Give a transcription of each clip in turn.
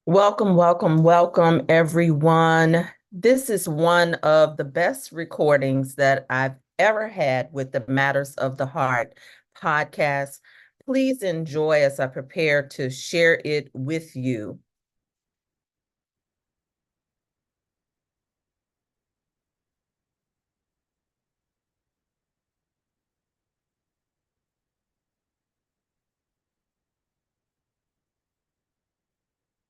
Welcome, welcome, welcome, everyone. This is one of the best recordings that I've ever had with the Matters of the Heart podcast. Please enjoy as I prepare to share it with you.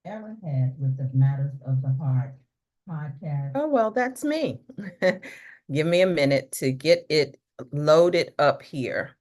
Ever had with the Matters of the Heart podcast. Oh, well, that's me. Give me a minute to get it loaded up here.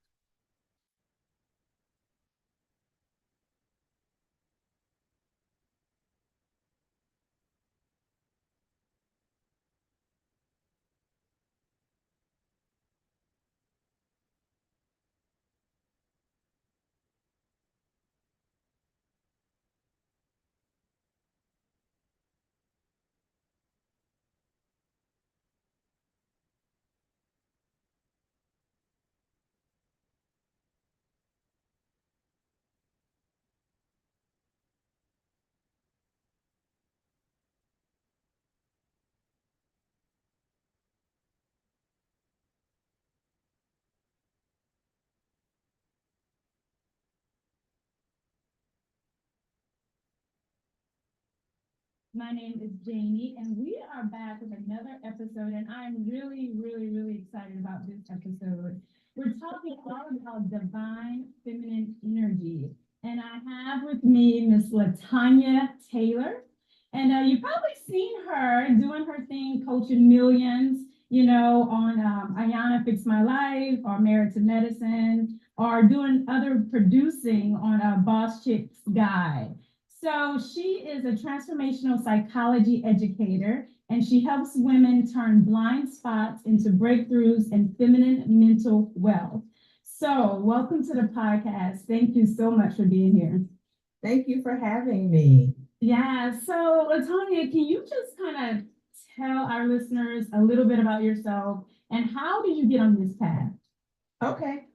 My name is Jamie, and we are back with another episode, and I'm really excited about this episode. We're talking all about divine feminine energy, and I have with me Miss Latanya Taylor, and you've probably seen her doing her thing, coaching millions, on Ayana Fix My Life or Married to Medicine, or doing other producing on Boss Chicks Guide. So she is a transformational psychology educator, and she helps women turn blind spots into breakthroughs in feminine mental wealth. So welcome to the podcast. Thank you so much for being here. Thank you for having me. Yeah, so Latonia, can you just kind of tell our listeners a little bit about yourself and how did you get on this path? Okay.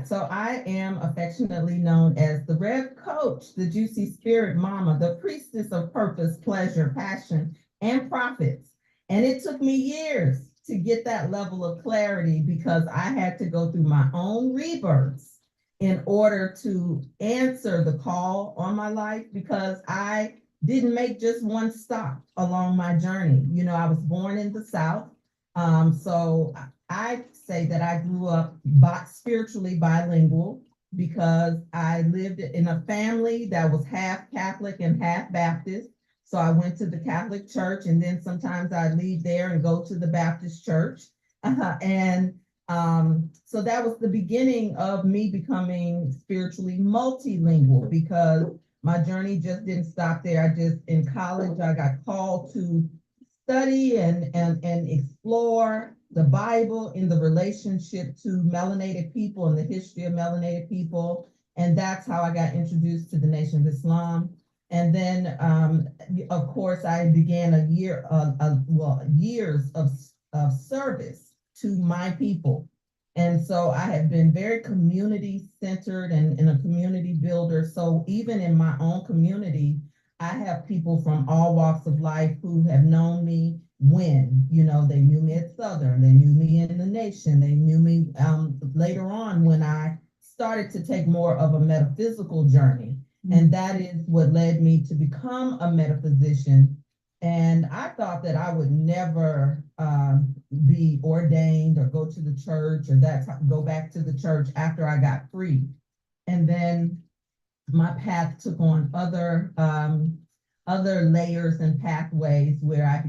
So I am affectionately known as the Rev Coach, the Juicy Spirit Mama, the Priestess of Purpose, Pleasure, Passion, and Profits. And it took me years to get that level of clarity because I had to go through my own rebirths in order to answer the call on my life because I didn't make just one stop along my journey. You know, I was born in the South. So I say that I grew up spiritually bilingual because I lived in a family that was half Catholic and half Baptist. So I went to the Catholic church, and then sometimes I'd leave there and go to the Baptist church. And so that was the beginning of me becoming spiritually multilingual because my journey just didn't stop there. In college, I got called to study and explore the Bible in the relationship to melanated people and the history of melanated people. And that's how I got introduced to the Nation of Islam. And then, of course, I began years of service to my people. And so I have been very community centered and a community builder. So even in my own community, I have people from all walks of life who have known me they knew me at Southern, they knew me in the Nation, they knew me later on when I started to take more of a metaphysical journey. Mm-hmm. And that is what led me to become a metaphysician. And I thought that I would never be ordained or go to the church or go back to the church after I got free. And then my path took on other layers and pathways where I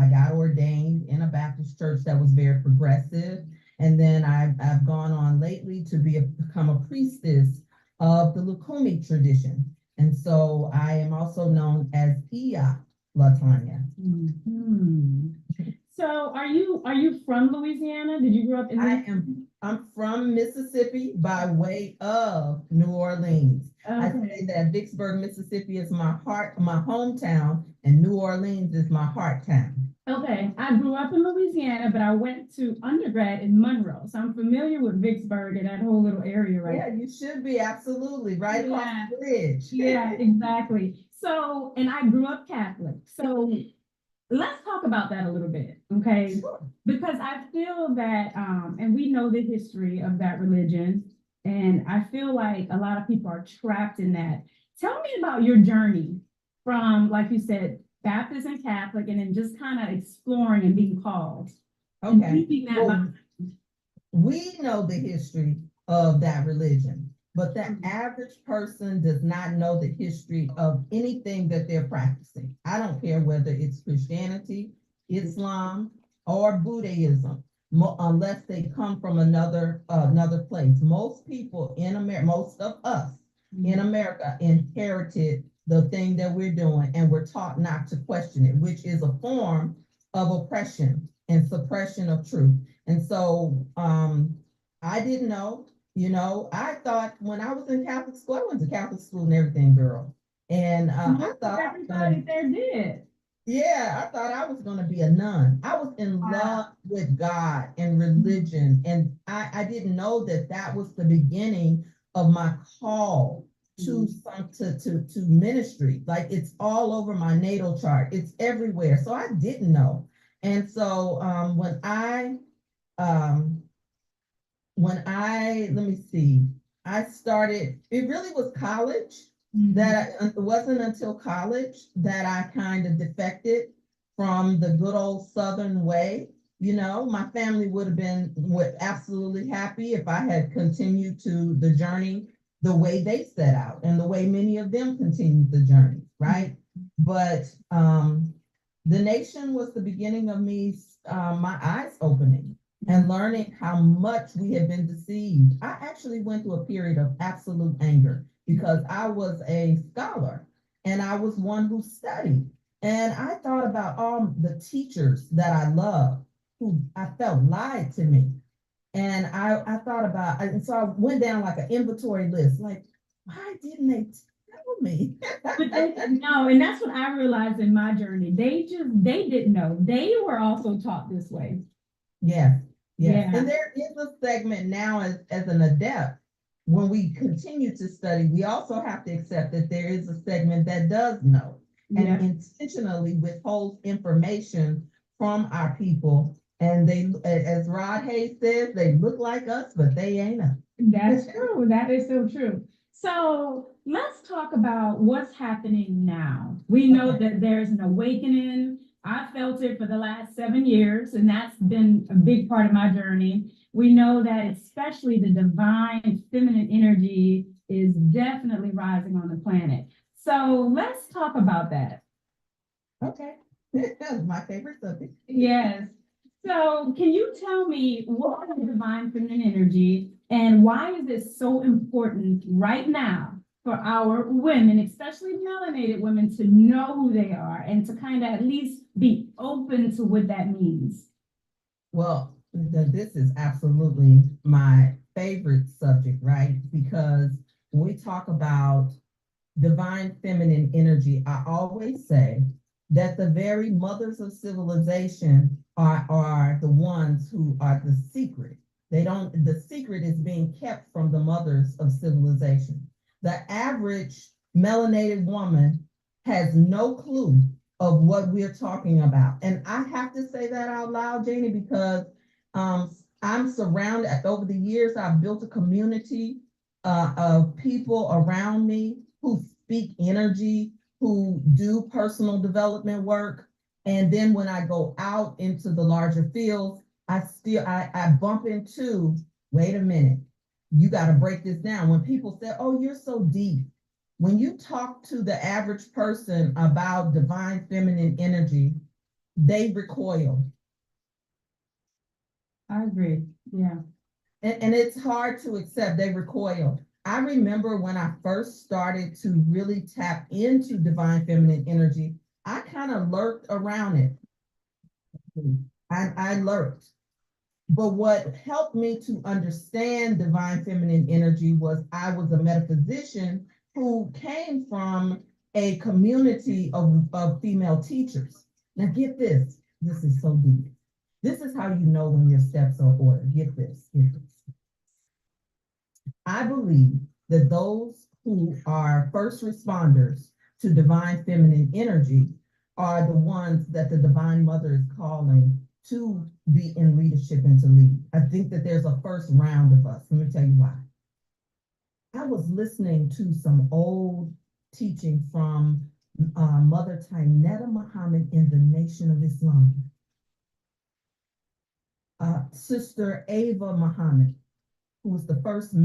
got ordained in a Baptist church that was very progressive. And then I've gone on lately to become a priestess of the Lukumi tradition. And so I am also known as Iya Latanya. Mm-hmm. So are you from Louisiana? Did you grow up in I'm from Mississippi by way of New Orleans. Okay. I say that Vicksburg, Mississippi is my hometown, and New Orleans is my heart town. Okay, I grew up in Louisiana, but I went to undergrad in Monroe. So I'm familiar with Vicksburg and that whole little area, right? Yeah, you should be absolutely right across the bridge. Yeah, exactly. So, and I grew up Catholic. So let's talk about that a little bit, okay? Sure. Because I feel that, and we know the history of that religion, and I feel like a lot of people are trapped in that. Tell me about your journey from, like you said, Baptist and Catholic, and then just kind of exploring and being called. And Okay. keeping that Well, behind. we know the history of that religion, but the Mhm. average person does not know the history of anything that they're practicing. I don't care whether it's Christianity, Islam, or Buddhism, unless they come from another place. Most people in America, most of us in America inherited the thing that we're doing, and we're taught not to question it, which is a form of oppression and suppression of truth. And so I didn't know, I thought when I was in Catholic school, I went to Catholic school and everything, girl. And I thought I was Everybody there did. yeah, I thought I was going to be a nun. I was in Wow. love with God and religion. And I didn't know that that was the beginning of my call to to ministry. Like it's all over my natal chart. It's everywhere. So I didn't know. And so um, let me see, I started, it really was college it wasn't until college that I kind of defected from the good old Southern way. My family would have been absolutely happy if I had continued to the journey the way they set out and the way many of them continued the journey, right? But the nation was the beginning of me, my eyes opening and learning how much we had been deceived. I actually went through a period of absolute anger because I was a scholar and I was one who studied. And I thought about all the teachers that I loved who I felt lied to me. And I thought about, and so I went down like an inventory list, like, why didn't they tell me? But no, and that's what I realized in my journey. They didn't know. They were also taught this way. Yes, yes. Yeah. And there is a segment now as an adept. When we continue to study, we also have to accept that there is a segment that does know and Yeah. intentionally withholds information from our people. And they, as Rod Hayes says, they look like us, but they ain't us. That's true. That is so true. So let's talk about what's happening now. We know Okay. that there's an awakening. I felt it for the last 7 years, and that's been a big part of my journey. We know that especially the divine feminine energy is definitely rising on the planet. So let's talk about that. Okay. That's my favorite subject. Yes. So can you tell me what is divine feminine energy and why is it so important right now for our women, especially melanated women, to know who they are and to kind of at least be open to what that means? Well, this is absolutely my favorite subject, right? Because when we talk about divine feminine energy, I always say that the very mothers of civilization are the ones who are the secret. The secret is being kept from the mothers of civilization. The average melanated woman has no clue of what we're talking about. And I have to say that out loud, Janie, because I'm surrounded, over the years, I've built a community of people around me who speak energy, who do personal development work. And then when I go out into the larger fields, I bump into, wait a minute, you got to break this down. When people say, oh, you're so deep, when you talk to the average person about divine feminine energy, they recoil. I agree. Yeah. And it's hard to accept, they recoil. I remember when I first started to really tap into divine feminine energy, I kind of lurked around it. I lurked. But what helped me to understand divine feminine energy was I was a metaphysician who came from a community of female teachers. Now, get this. This is so deep. This is how you know when your steps are ordered. Get this. Get this. I believe that those who are first responders to divine feminine energy are the ones that the divine mother is calling to be in leadership and to lead. I think that there's a first round of us. Let me tell you why. I was listening to some old teaching from Mother Tainetta Muhammad in the Nation of Islam. Sister Ava Muhammad, who was the first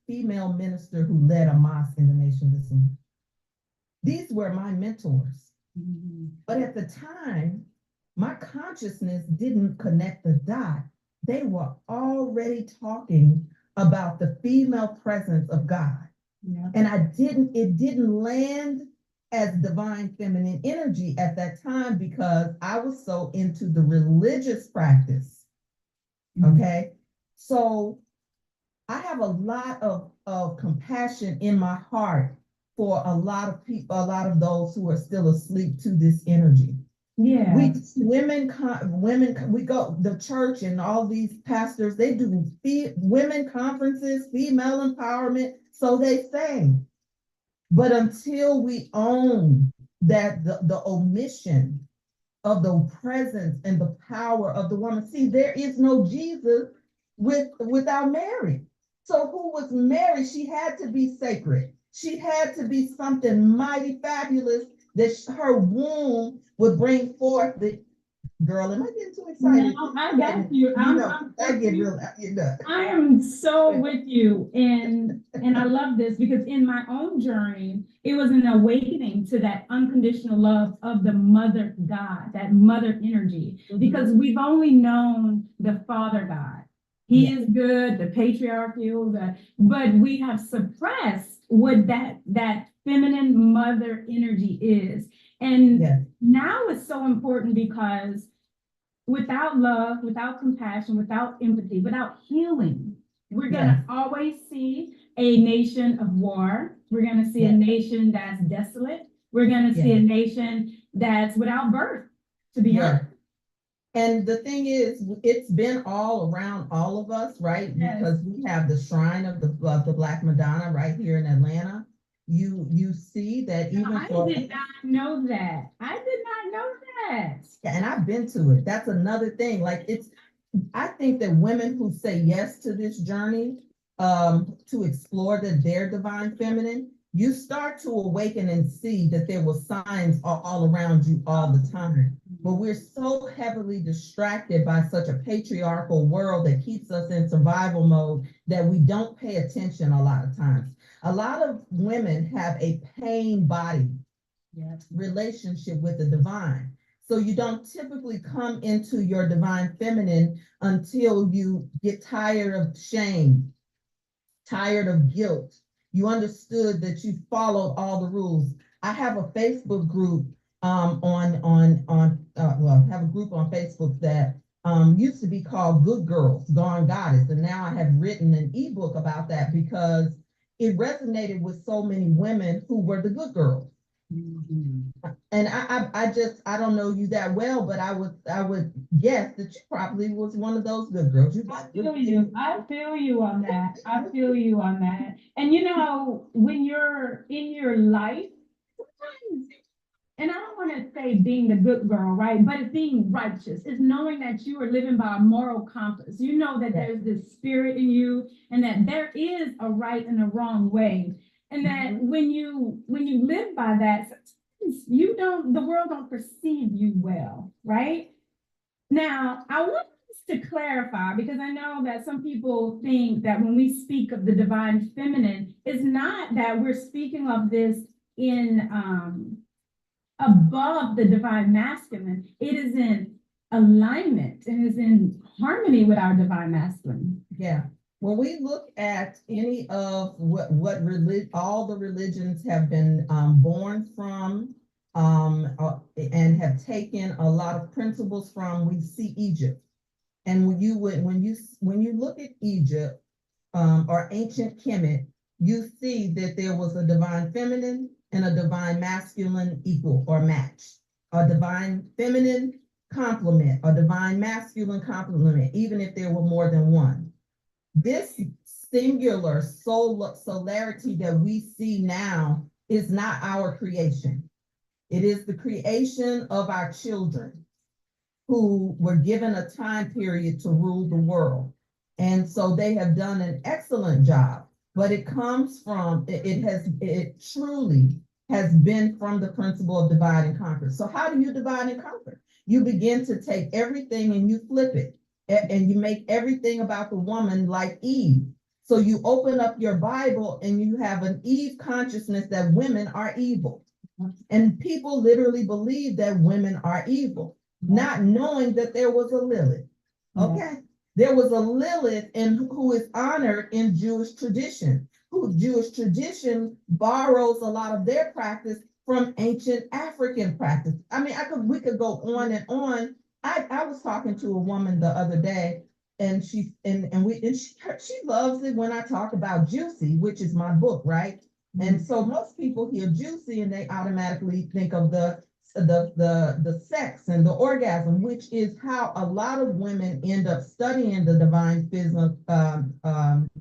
female minister who led a mosque in the Nation of Islam. These were my mentors. Mm-hmm. But at the time, my consciousness didn't connect the dot. They were already talking about the female presence of God. Yeah. And it didn't land as divine feminine energy at that time because I was so into the religious practice. Mm-hmm. Okay. So I have a lot of compassion in my heart for a lot of people, a lot of those who are still asleep to this energy. Yeah. Women, we go, the church and all these pastors, they do women conferences, female empowerment, so they say. But until we own that the omission of the presence and the power of the woman, see, there is no Jesus without Mary. So who was Mary? She had to be sacred. She had to be something mighty fabulous that her womb would bring forth the girl. Am I getting too excited? No, I got you. I get real. I am so with you, and I love this because in my own journey, it was an awakening to that unconditional love of the mother God, that mother energy, because we've only known the Father God. He is good, the patriarchal, but we have suppressed what that feminine mother energy is. And now it's so important because without love, without compassion, without empathy, without healing, we're going to always see a nation of war. We're going to see a nation that's desolate. We're going to see a nation that's without birth, to be honest. And the thing is, it's been all around all of us, right? Yes. Because we have the shrine of the Black Madonna right here in Atlanta. You see that even I did not know that. I did not know that. Yeah, and I've been to it. That's another thing. Like I think that women who say yes to this journey, to explore their divine feminine, you start to awaken and see that there were signs all around you all the time. But we're so heavily distracted by such a patriarchal world that keeps us in survival mode that we don't pay attention a lot of times. A lot of women have a pain body relationship with the divine. So you don't typically come into your divine feminine until you get tired of shame, tired of guilt. You understood that you followed all the rules. I have a Facebook group have a group on Facebook that used to be called Good Girls Gone Goddess, and now I have written an ebook about that because it resonated with so many women who were the good girls. Mm-hmm. And I don't know you that well, but I would guess that you probably was one of those good girls. I feel you on that. I feel you on that. And you know, when you're in your life, sometimes, and I don't want to say being the good girl, right? But it's being righteous. It's knowing that you are living by a moral compass. You know that there's this spirit in you and that there is a right and a wrong way. And that when you live by that, the world don't perceive you well, right? Now, I want us to clarify, because I know that some people think that when we speak of the divine feminine, it's not that we're speaking of this in above the divine masculine. It is in alignment and is in harmony with our divine masculine. Yeah. When we look at any of what all the religions have been born from and have taken a lot of principles from, we see Egypt. And when you look at Egypt or ancient Kemet, you see that there was a divine feminine and a divine masculine equal or match, a divine feminine complement, a divine masculine complement, even if there were more than one. This singular solarity that we see now is not our creation. It is the creation of our children who were given a time period to rule the world. And so they have done an excellent job, but it comes from, it truly has been from the principle of divide and conquer. So how do you divide and conquer? You begin to take everything and you flip it, and you make everything about the woman like Eve. So you open up your Bible and you have an Eve consciousness that women are evil. And people literally believe that women are evil, not knowing that there was a Lilith. Okay. There was a Lilith who is honored in Jewish tradition, who Jewish tradition borrows a lot of their practice from ancient African practice. I mean, we could go on and on. I was talking to a woman the other day, and she loves it when I talk about Juicy, which is my book, right? And so most people hear juicy and they automatically think of the sex and the orgasm, which is how a lot of women end up studying the divine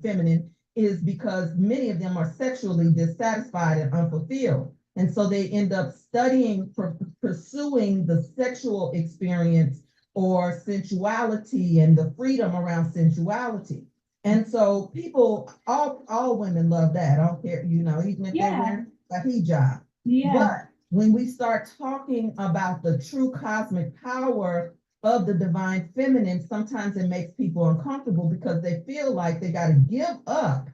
feminine, is because many of them are sexually dissatisfied and unfulfilled. And so they end up studying, pursuing the sexual experience or sensuality and the freedom around sensuality. And so people, all women love that. I don't care, even if they're wearing a hijab. But when we start talking about the true cosmic power of the divine feminine, sometimes it makes people uncomfortable because they feel like they got to give up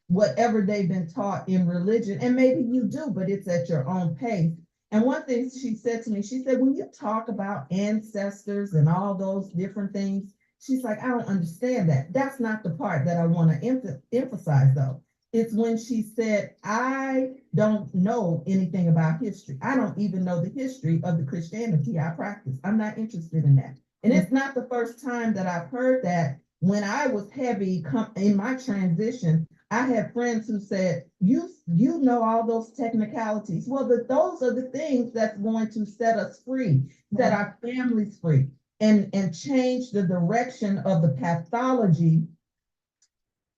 whatever they've been taught in religion. And maybe you do, but it's at your own pace. And one thing she said to me, she said, when you talk about ancestors and all those different things, she's like, I don't understand that. That's not the part that I want to emphasize, though. It's when she said, I don't know anything about history. I don't even know the history of the Christianity I practice. I'm not interested in that. And it's not the first time that I've heard that. When I was heavy in my transition, I had friends who said, you know all those technicalities. Well, those are the things that's going to set us free, set our families free, and change the direction of the pathology.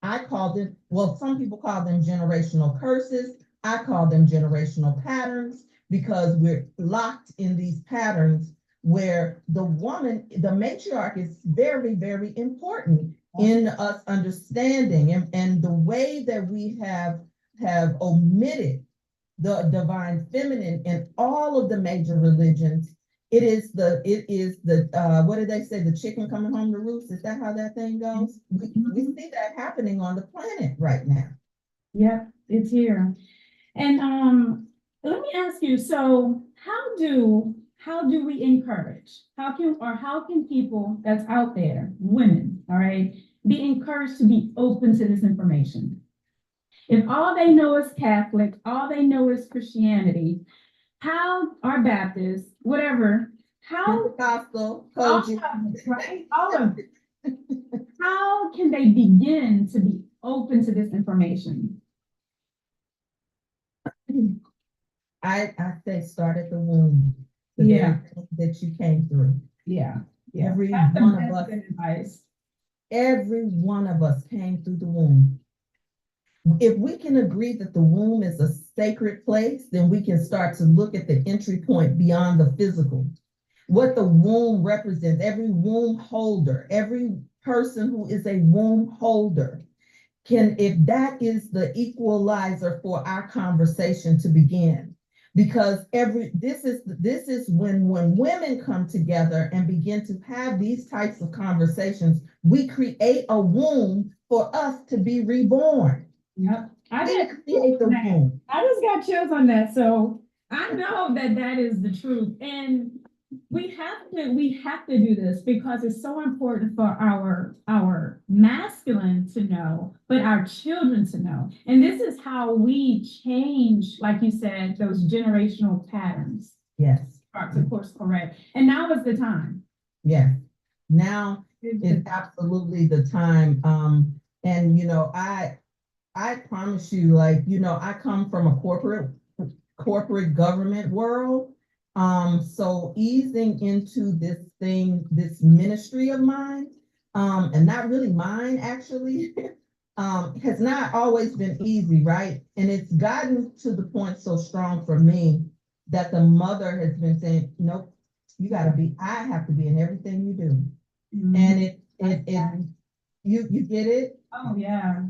I call them, well, some people call them generational curses. I call them generational patterns, because we're locked in these patterns where the woman, the matriarch, is very, very important in us understanding, and the way that we have omitted the divine feminine in all of the major religions. It is the what did they say? The chicken coming home to roost. Is that how that thing goes? We see that happening on the planet right now. Yep, it's here. And let me ask you, so how do we encourage? How can people that's out there, women, all right, be encouraged to be open to this information? If all they know is Catholic, all they know is Christianity, how are Baptists, whatever, how Pentecostal, all of it, right? All of it. How can they begin to be open to this information? I say start at the womb. Yeah. That you came through. Yeah. Every That's the one of best us. advice. Every one of us came through the womb. If we can agree that the womb is a sacred place, then we can start to look at the entry point beyond the physical. What the womb represents, every womb holder, every person who is a womb holder, if that is the equalizer for our conversation to begin. Because this is when women come together and begin to have these types of conversations, we create a womb for us to be reborn. Yep. I just got chills on that. So I know that is the truth. And we have to do this because it's so important for our masculine to know, but our children to know. And this is how we change, like you said, those generational patterns. Yes. Of course, correct. And now is the time. Yes. Now is absolutely the time. And I promise you, I come from a corporate government world. So easing into this ministry of mine, and not really mine actually, has not always been easy, right? And it's gotten to the point so strong for me that the mother has been saying, nope, you gotta be, I have to be in everything you do. And you get it? Oh, yeah.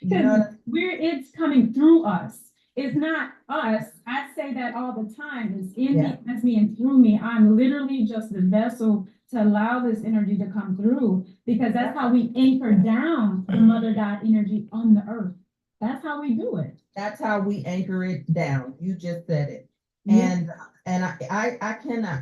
You know, It's coming through us. It's not us. I say that all the time. It's in me, as me, and through me. I'm literally just the vessel to allow this energy to come through, because that's how we anchor down the mother God energy on the earth. That's how we do it. that's how we anchor it down. You just said it. Yeah. And I cannot,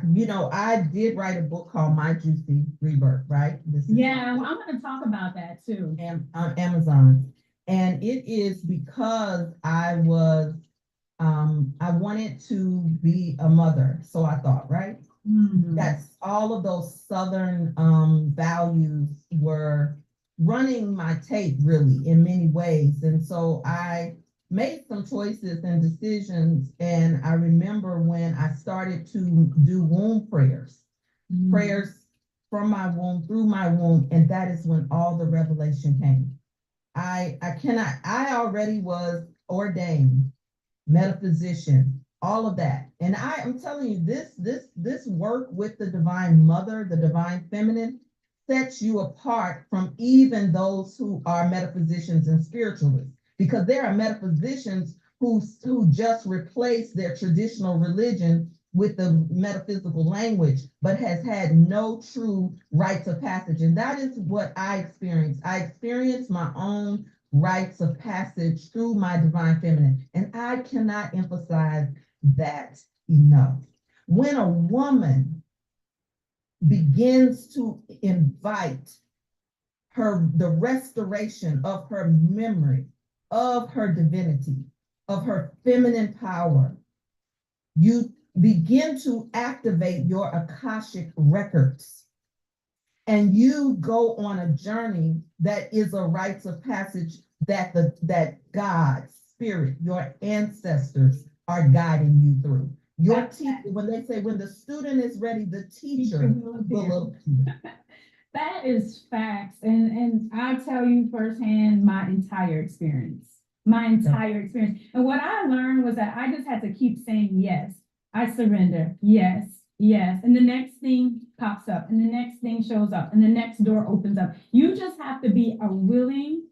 I did write a book called My Juicy Rebirth, right? This is Yeah, well, I'm going to talk about that too. on Amazon. And it is because I wanted to be a mother. So I thought, right? That's all of those Southern values were running my tape really in many ways. And so I made some choices and decisions. And I remember when I started to do womb prayers from my womb, through my womb. And that is when all the revelation came. I already was ordained metaphysician, all of that. And I am telling you, this work with the divine mother, the divine feminine, sets you apart from even those who are metaphysicians and spiritualists, because there are metaphysicians who just replace their traditional religion with the metaphysical language, but has had no true rites of passage. And that is what I experienced. I experienced my own rites of passage through my divine feminine. And I cannot emphasize that enough. When a woman begins to invite the restoration of her memory, of her divinity, of her feminine power, you begin to activate your Akashic records. And you go on a journey that is a rites of passage that God, spirit, your ancestors are guiding you through. Your teacher, when they say when the student is ready, the teacher will appear. That is facts. And I tell you firsthand my entire experience. And what I learned was that I just had to keep saying yes. I surrender. Yes, yes. And the next thing pops up, and the next thing shows up, and the next door opens up. You just have to be a willing,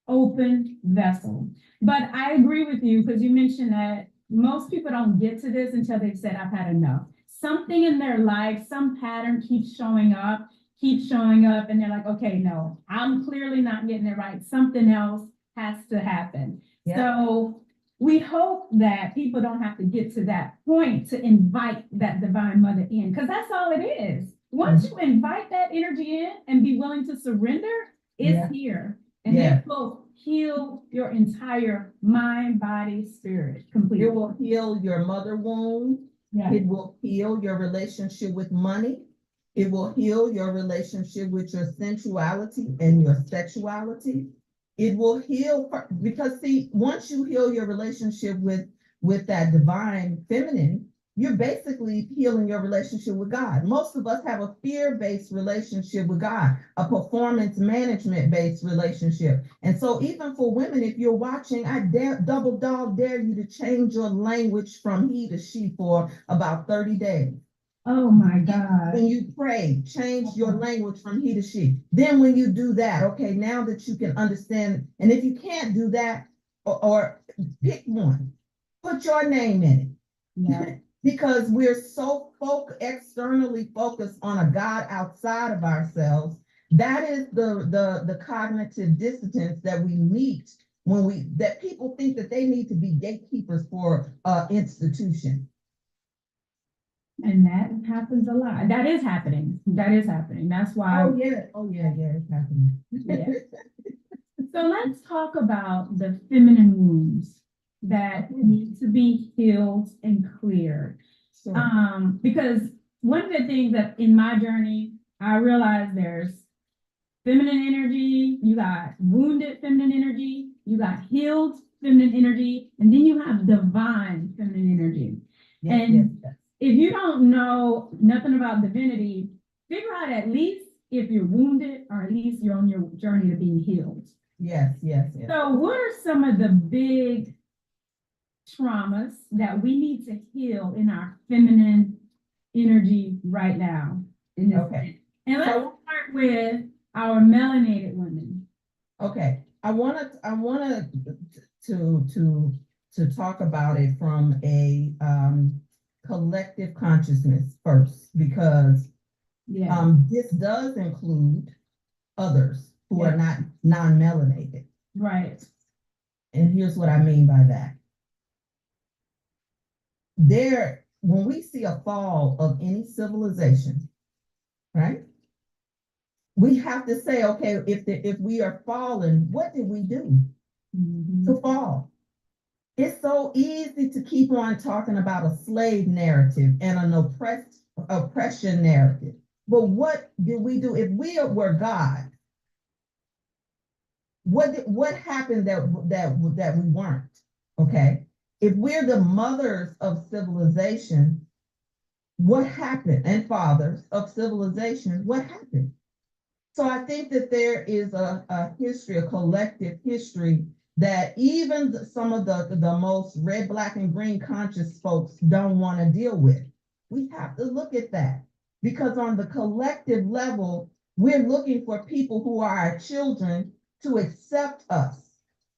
open vessel. But I agree with you, because you mentioned that most people don't get to this until they've said, I've had enough. Something in their life, some pattern keeps showing up, and they're like, okay, no, I'm clearly not getting it right. Something else has to happen. Yeah. So we hope that people don't have to get to that point to invite that divine mother in, because that's all it is. Once you invite that energy in and be willing to surrender, it's here. And it will heal your entire mind, body, spirit completely. It will heal your mother wound. Yeah. It will heal your relationship with money. It will heal your relationship with your sensuality and your sexuality. It will heal, because see, once you heal your relationship with that divine feminine, you're basically healing your relationship with God. Most of us have a fear-based relationship with God, a performance management-based relationship. And so even for women, if you're watching, I double dog dare you to change your language from he to she for about 30 days. Oh my God. When you pray, change your language from he to she. Then when you do that, okay, now that you can understand, and if you can't do that, or pick one, put your name in it. Yeah. Because we're so externally focused on a God outside of ourselves. That is the cognitive dissonance that we meet that people think that they need to be gatekeepers for institution. And that happens a lot. That is happening. That's why. Oh yeah, it's happening. Yeah. So let's talk about the feminine wounds that need to be healed and cleared. Sure. Because one of the things that in my journey, I realized there's feminine energy, you got wounded feminine energy, you got healed feminine energy, and then you have divine feminine energy. Yes, and if you don't know nothing about divinity, figure out at least if you're wounded, or at least you're on your journey to being healed. Yes, yes, yes. So what are some of the big traumas that we need to heal in our feminine energy right now in this? Okay. And let's So, start with our melanated women. okay, I wanna to talk about it from a collective consciousness first, because Yeah, this does include others who Yeah. are not non-melanated. right. And here's what I mean by that. When we see a fall of any civilization, right? We have to say, okay, if we are fallen, what did we do to fall? It's so easy to keep on talking about a slave narrative and an oppression narrative. But what did we do? If we were God, what happened that we weren't? Okay. If we're the mothers of civilization, what happened? And fathers of civilization, what happened? So I think that there is a history, a collective history that even some of the most red, black, and green conscious folks don't want to deal with. We have to look at that, because on the collective level, we're looking for people who are our children to accept us.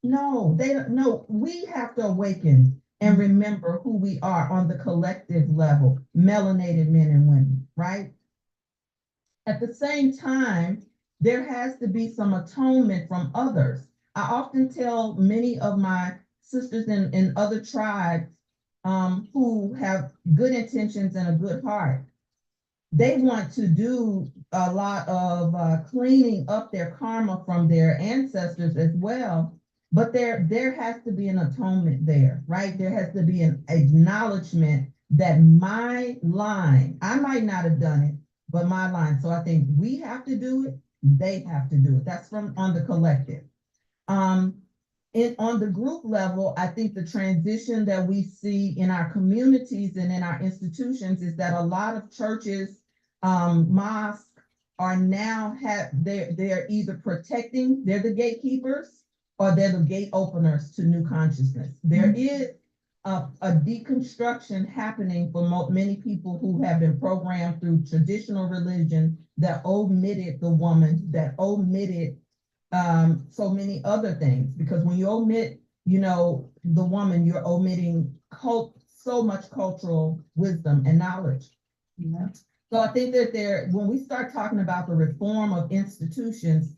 No, they don't. No, we have to awaken and remember who we are on the collective level, melanated men and women, right? At the same time, there has to be some atonement from others. I often tell many of my sisters in other tribes who have good intentions and a good heart, they want to do a lot of cleaning up their karma from their ancestors as well. But there has to be an atonement there, right? There has to be an acknowledgement that my line, I might not have done it, but my line. So I think we have to do it, they have to do it. That's from on the collective. Um, on the group level, I think the transition that we see in our communities and in our institutions is that a lot of churches, mosques are now they're either protecting, they're the gatekeepers, or they're the gate openers to new consciousness. There is a deconstruction happening for many people who have been programmed through traditional religion that omitted the woman, that omitted so many other things. Because when you omit, the woman, you're omitting so much cultural wisdom and knowledge. Yeah. So I think that when we start talking about the reform of institutions,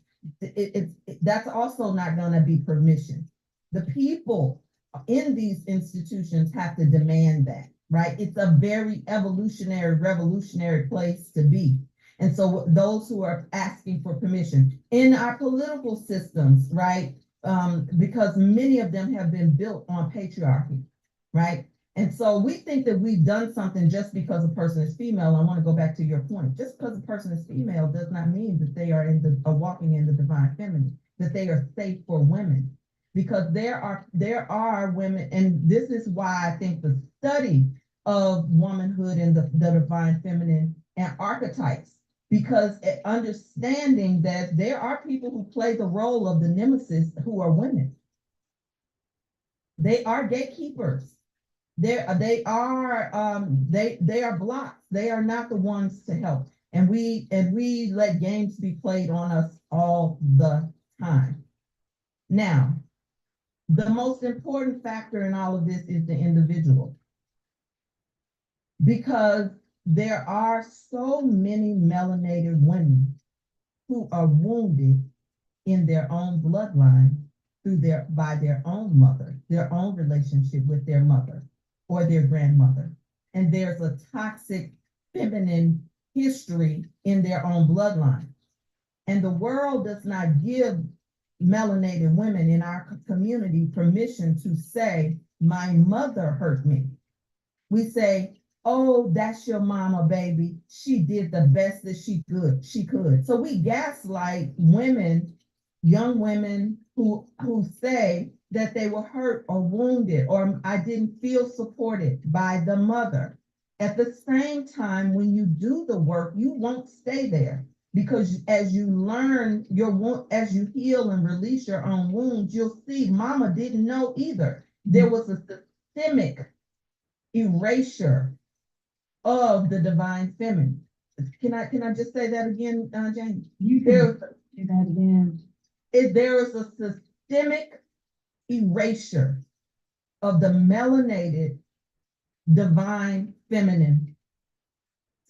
that's also not going to be permission. The people in these institutions have to demand that, right? It's a very evolutionary, revolutionary place to be. And so those who are asking for permission in our political systems, right? Because many of them have been built on patriarchy, right? And so we think that we've done something just because a person is female. I want to go back to your point. Just because a person is female does not mean that they are walking in the divine feminine, that they are safe for women. Because there are women, and this is why I think the study of womanhood and the divine feminine and archetypes, because understanding that there are people who play the role of the nemesis who are women. They are gatekeepers. They are blocks. They are not the ones to help. And we let games be played on us all the time. Now, the most important factor in all of this is the individual, because there are so many melanated women who are wounded in their own bloodline by their own mother, their own relationship with their mother or their grandmother. And there's a toxic feminine history in their own bloodline. And the world does not give melanated women in our community permission to say, my mother hurt me. We say, oh, that's your mama, baby. She did the best that she could. So we gaslight women, young women who say that they were hurt or wounded, or I didn't feel supported by the mother. At the same time, when you do the work, you won't stay there. because as you learn your wound, as you heal and release your own wounds, you'll see mama didn't know either. There was a systemic erasure of the divine feminine. Can I just say that again, Jane? You can say that again. There is a systemic erasure of the melanated divine feminine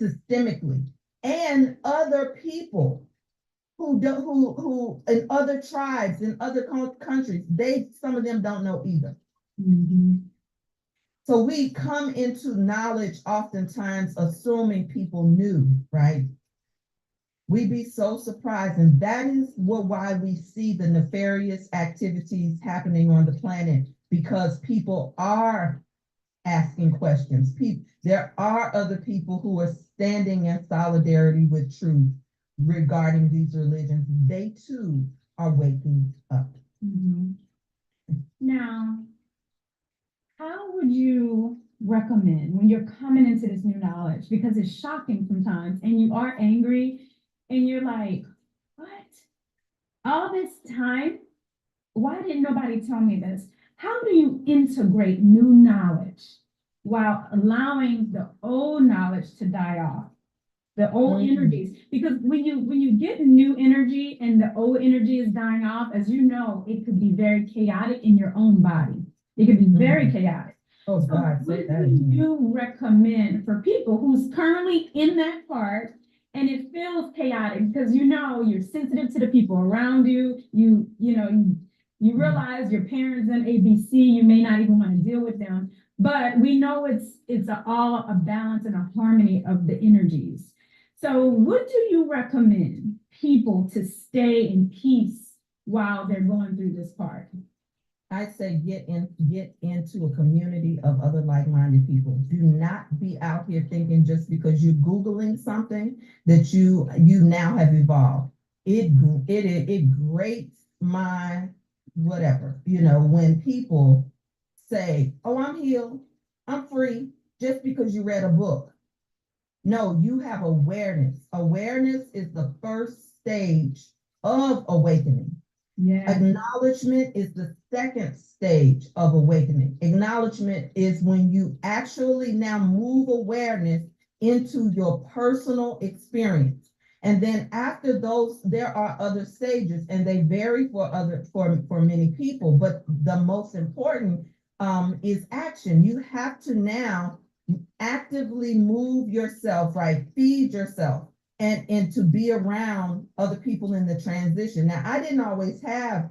systemically, and other people who in other tribes, in other countries, some of them don't know either. Mm-hmm. So we come into knowledge oftentimes assuming people knew, right? We be so surprised, and that is why we see the nefarious activities happening on the planet, because people are asking questions. There are other people who are standing in solidarity with truth regarding these religions. They too are waking up. Mm-hmm. Now, how would you recommend when you're coming into this new knowledge? Because it's shocking sometimes, and you are angry, and you're like, what? All this time, why didn't nobody tell me this? How do you integrate new knowledge while allowing the old knowledge to die off? The old energies, because when you get new energy and the old energy is dying off, as you know, it could be very chaotic in your own body. It could be very chaotic. Oh So God, what say that do again. you recommend for people who's currently in that part and it feels chaotic because you know you're sensitive to the people around you, you realize your parents in ABC, you may not even want to deal with them, but we know it's all a balance and a harmony of the energies. So what do you recommend people to stay in peace while they're going through this part? I say get into a community of other like-minded people. Do not be out here thinking just because you're Googling something that you now have evolved. It grates my whatever, when people say, oh, I'm healed, I'm free, just because you read a book. No, you have awareness. Awareness is the first stage of awakening. Yeah. Acknowledgement is the second stage of awakening. Acknowledgement is when you actually now move awareness into your personal experience. And then after those, there are other stages, and they vary for many people. But the most important is action. You have to now actively move yourself, right? Feed yourself and to be around other people in the transition. Now, I didn't always have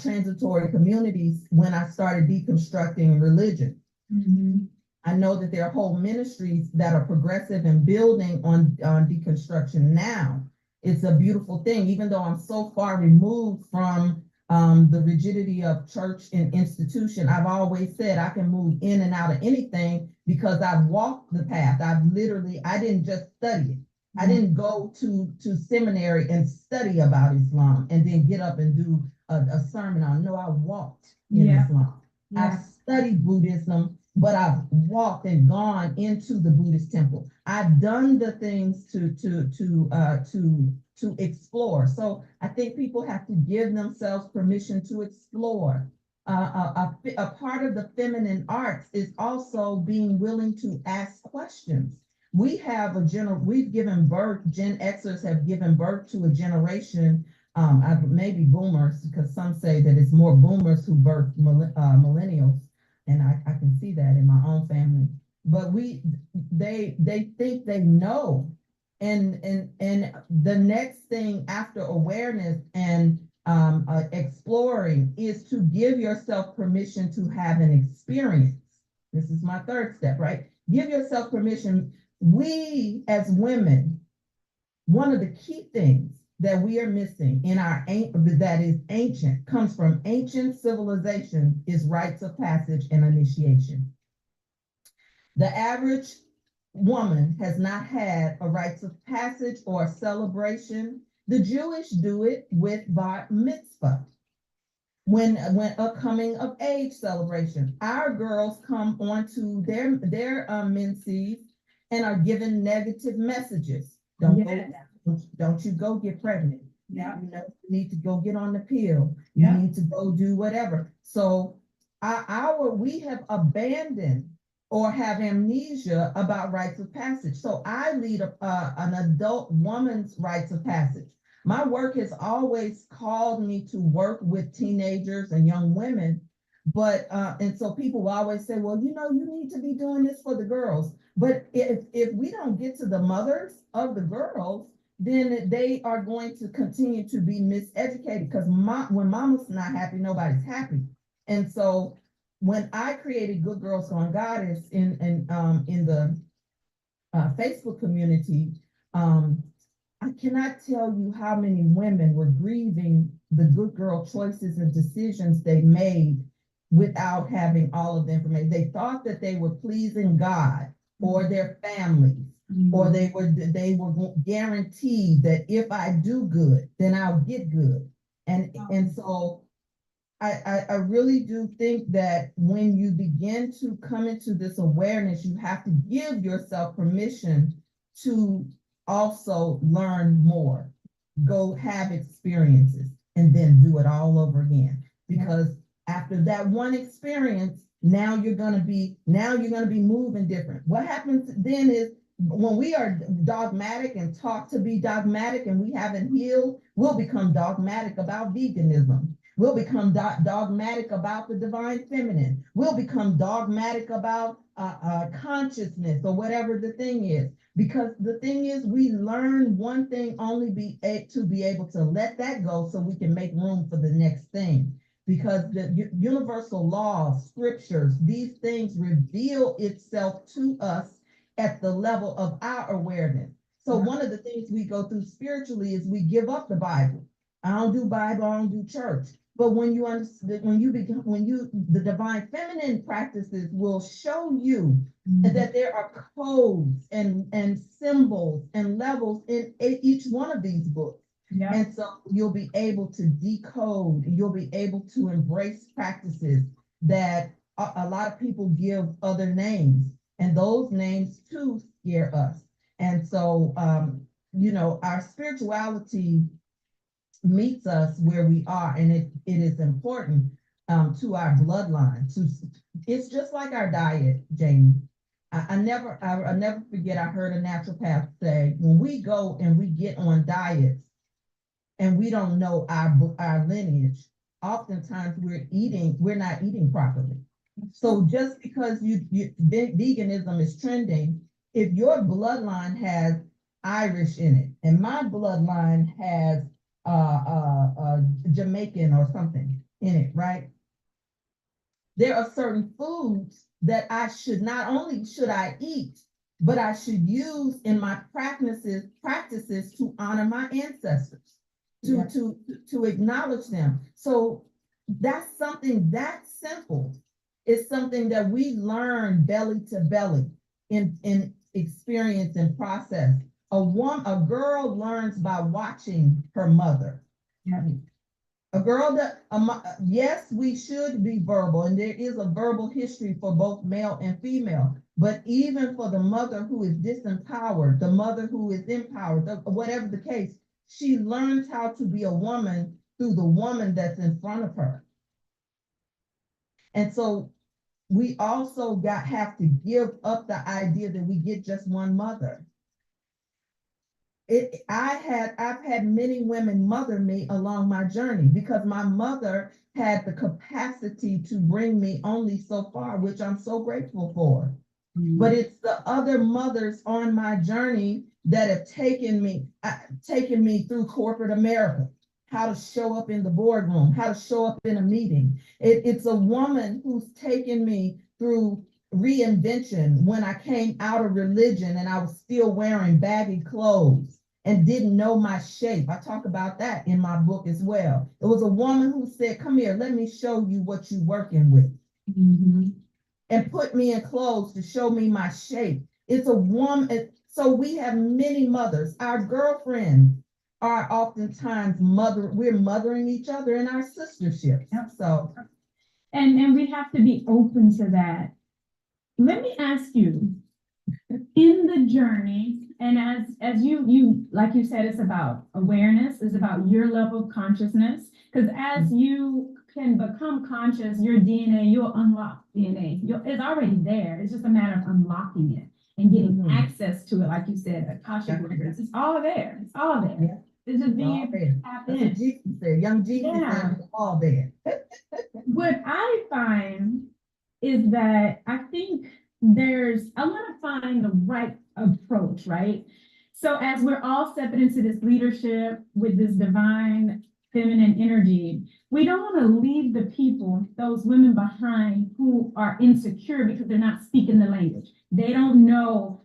transitory communities when I started deconstructing religion. Mm-hmm. I know that there are whole ministries that are progressive and building on deconstruction now. It's a beautiful thing, even though I'm so far removed from the rigidity of church and institution. I've always said I can move in and out of anything because I've walked the path. I didn't just study it. I didn't go to seminary and study about Islam and then get up and do a sermon on. No, I walked in Islam. I've studied Buddhism, but I've walked and gone into the Buddhist temple. I've done the things to explore. So I think people have to give themselves permission to explore. A part of the feminine arts is also being willing to ask questions. We've given birth, Gen Xers have given birth to a generation, maybe boomers, because some say that it's more boomers who birth millennials. And I can see that in my own family. But they think they know. And the next thing after awareness and exploring is to give yourself permission to have an experience. This is my third step, right? Give yourself permission. We as women, one of the key things that we are missing in that is ancient, comes from ancient civilization, is rites of passage and initiation. The average woman has not had a rites of passage or a celebration. The Jewish do it with bar mitzvah. When a coming of age celebration, our girls come onto their menses and are given negative messages. Don't Yes. don't you go get pregnant. Yeah. You know, you need to go get on the pill. You Yeah. need to go do whatever. So we have abandoned or have amnesia about rites of passage. So I lead an adult woman's rites of passage. My work has always called me to work with teenagers and young women. But and so people will always say, well, you know, you need to be doing this for the girls. But if we don't get to the mothers of the girls, then they are going to continue to be miseducated, because when mama's not happy, nobody's happy. And so when I created Good Girls Gone Goddess in the Facebook community, I cannot tell you how many women were grieving the good girl choices and decisions they made without having all of the information. They thought that they were pleasing God or their families, or they were guaranteed that if I do good, then I'll get good. And so I really do think that when you begin to come into this awareness, you have to give yourself permission to also learn more, go have experiences, and then do it all over again. Because after that one experience, now you're gonna be moving different. What happens then is, when we are dogmatic and taught to be dogmatic and we haven't healed, we'll become dogmatic about veganism. We'll become dogmatic about the divine feminine. We'll become dogmatic about consciousness or whatever the thing is. Because the thing is, we learn one thing only to be able to let that go so we can make room for the next thing. Because the universal laws, scriptures, these things reveal itself to us at the level of our awareness. So one of the things we go through spiritually is we give up the Bible. I don't do Bible, I don't do church. But when you understand, the divine feminine practices will show you that there are codes and symbols and levels in each one of these books. Yeah. And so you'll be able to decode, you'll be able to embrace practices that a lot of people give other names, and those names too scare us. And so, our spirituality meets us where we are, and it is important to our bloodline. It's just like our diet, Jamie. I never forget, I heard a naturopath say, when we go and we get on diets and we don't know our lineage, oftentimes we're not eating properly. So just because veganism is trending, if your bloodline has Irish in it, and my bloodline has Jamaican or something in it, right? There are certain foods that not only should I eat, but I should use in my practices to honor my ancestors, to acknowledge them. So that's something that simple. It's something that we learn belly to belly in experience and process. A girl learns by watching her mother. Yeah. Yes, we should be verbal, and there is a verbal history for both male and female. But even for the mother who is disempowered, the mother who is empowered, whatever the case, she learns how to be a woman through the woman that's in front of her. And so we also have to give up the idea that we get just one mother. I've had many women mother me along my journey, because my mother had the capacity to bring me only so far, which I'm so grateful for. Mm-hmm. But it's the other mothers on my journey that have taken me through corporate America, how to show up in the boardroom, how to show up in a meeting. It's a woman who's taken me through reinvention when I came out of religion and I was still wearing baggy clothes and didn't know my shape. I talk about that in my book as well. It was a woman who said, come here, let me show you what you're working with. Mm-hmm. And put me in clothes to show me my shape. It's a woman. So we have many mothers. Our girlfriends are oftentimes we're mothering each other in our sisterships. Yep. So, and we have to be open to that. Let me ask you, in the journey And as you like you said, it's about awareness, it's about your level of consciousness. Because as you can become conscious, your DNA, you'll unlock DNA. It's already there. It's just a matter of unlocking it and getting Mhm. access to it, like you said, Akashic records. It's all there. It's all there. Yeah. It's just being All able to there. tap That's what in. Jesus said. Young Jesus Yeah. said it's all there. What I find is that I think I want to find the right approach, right? So as we're all stepping into this leadership with this divine feminine energy, we don't want to leave the people, those women behind who are insecure because they're not speaking the language. They don't know,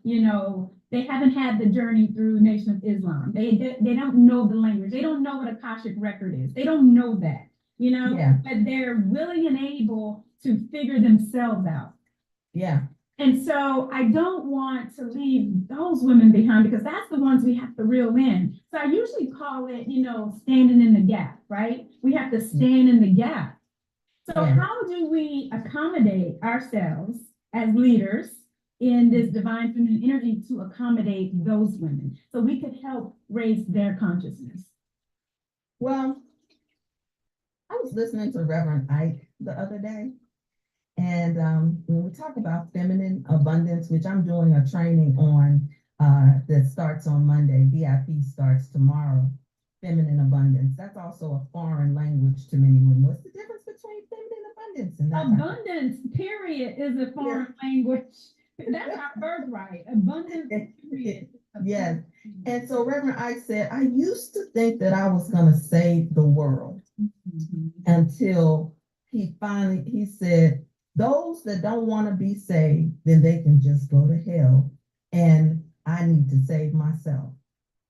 they haven't had the journey through Nation of Islam. They don't know the language. They don't know what Akashic record is. They don't know that. Yeah. But they're willing and able to figure themselves out. Yeah. And so I don't want to leave those women behind because that's the ones we have to reel in. So I usually call it, standing in the gap, right? We have to stand in the gap. So Yeah. how do we accommodate ourselves as leaders in this divine feminine energy to accommodate those women so we could help raise their consciousness? Well, I was listening to Reverend Ike the other day, and when we talk about feminine abundance, which I'm doing a training on that starts on Monday, VIP starts tomorrow, feminine abundance. That's also a foreign language to many women. What's the difference between feminine abundance and that? Abundance, period, is a foreign language. That's our birthright. Abundance, period. Yes. And so Reverend Ike said, I used to think that I was going to save the world until he said, those that don't want to be saved, then they can just go to hell. And I need to save myself.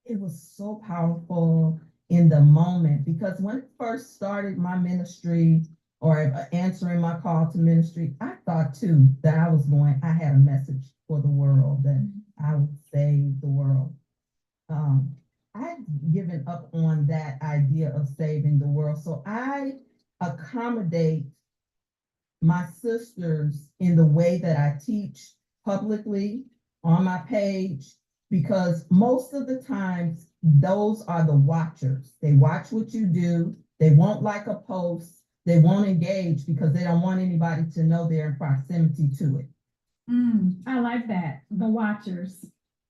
It was so powerful in the moment because when I first started my ministry or answering my call to ministry, I thought too that I had a message for the world, that I would save the world. I've given up on that idea of saving the world. So I accommodate my sisters in the way that I teach publicly on my page, because most of the times those are the watchers. They watch what you do. They won't like a post. They won't engage because they don't want anybody to know they're in proximity to it. I like that. The watchers.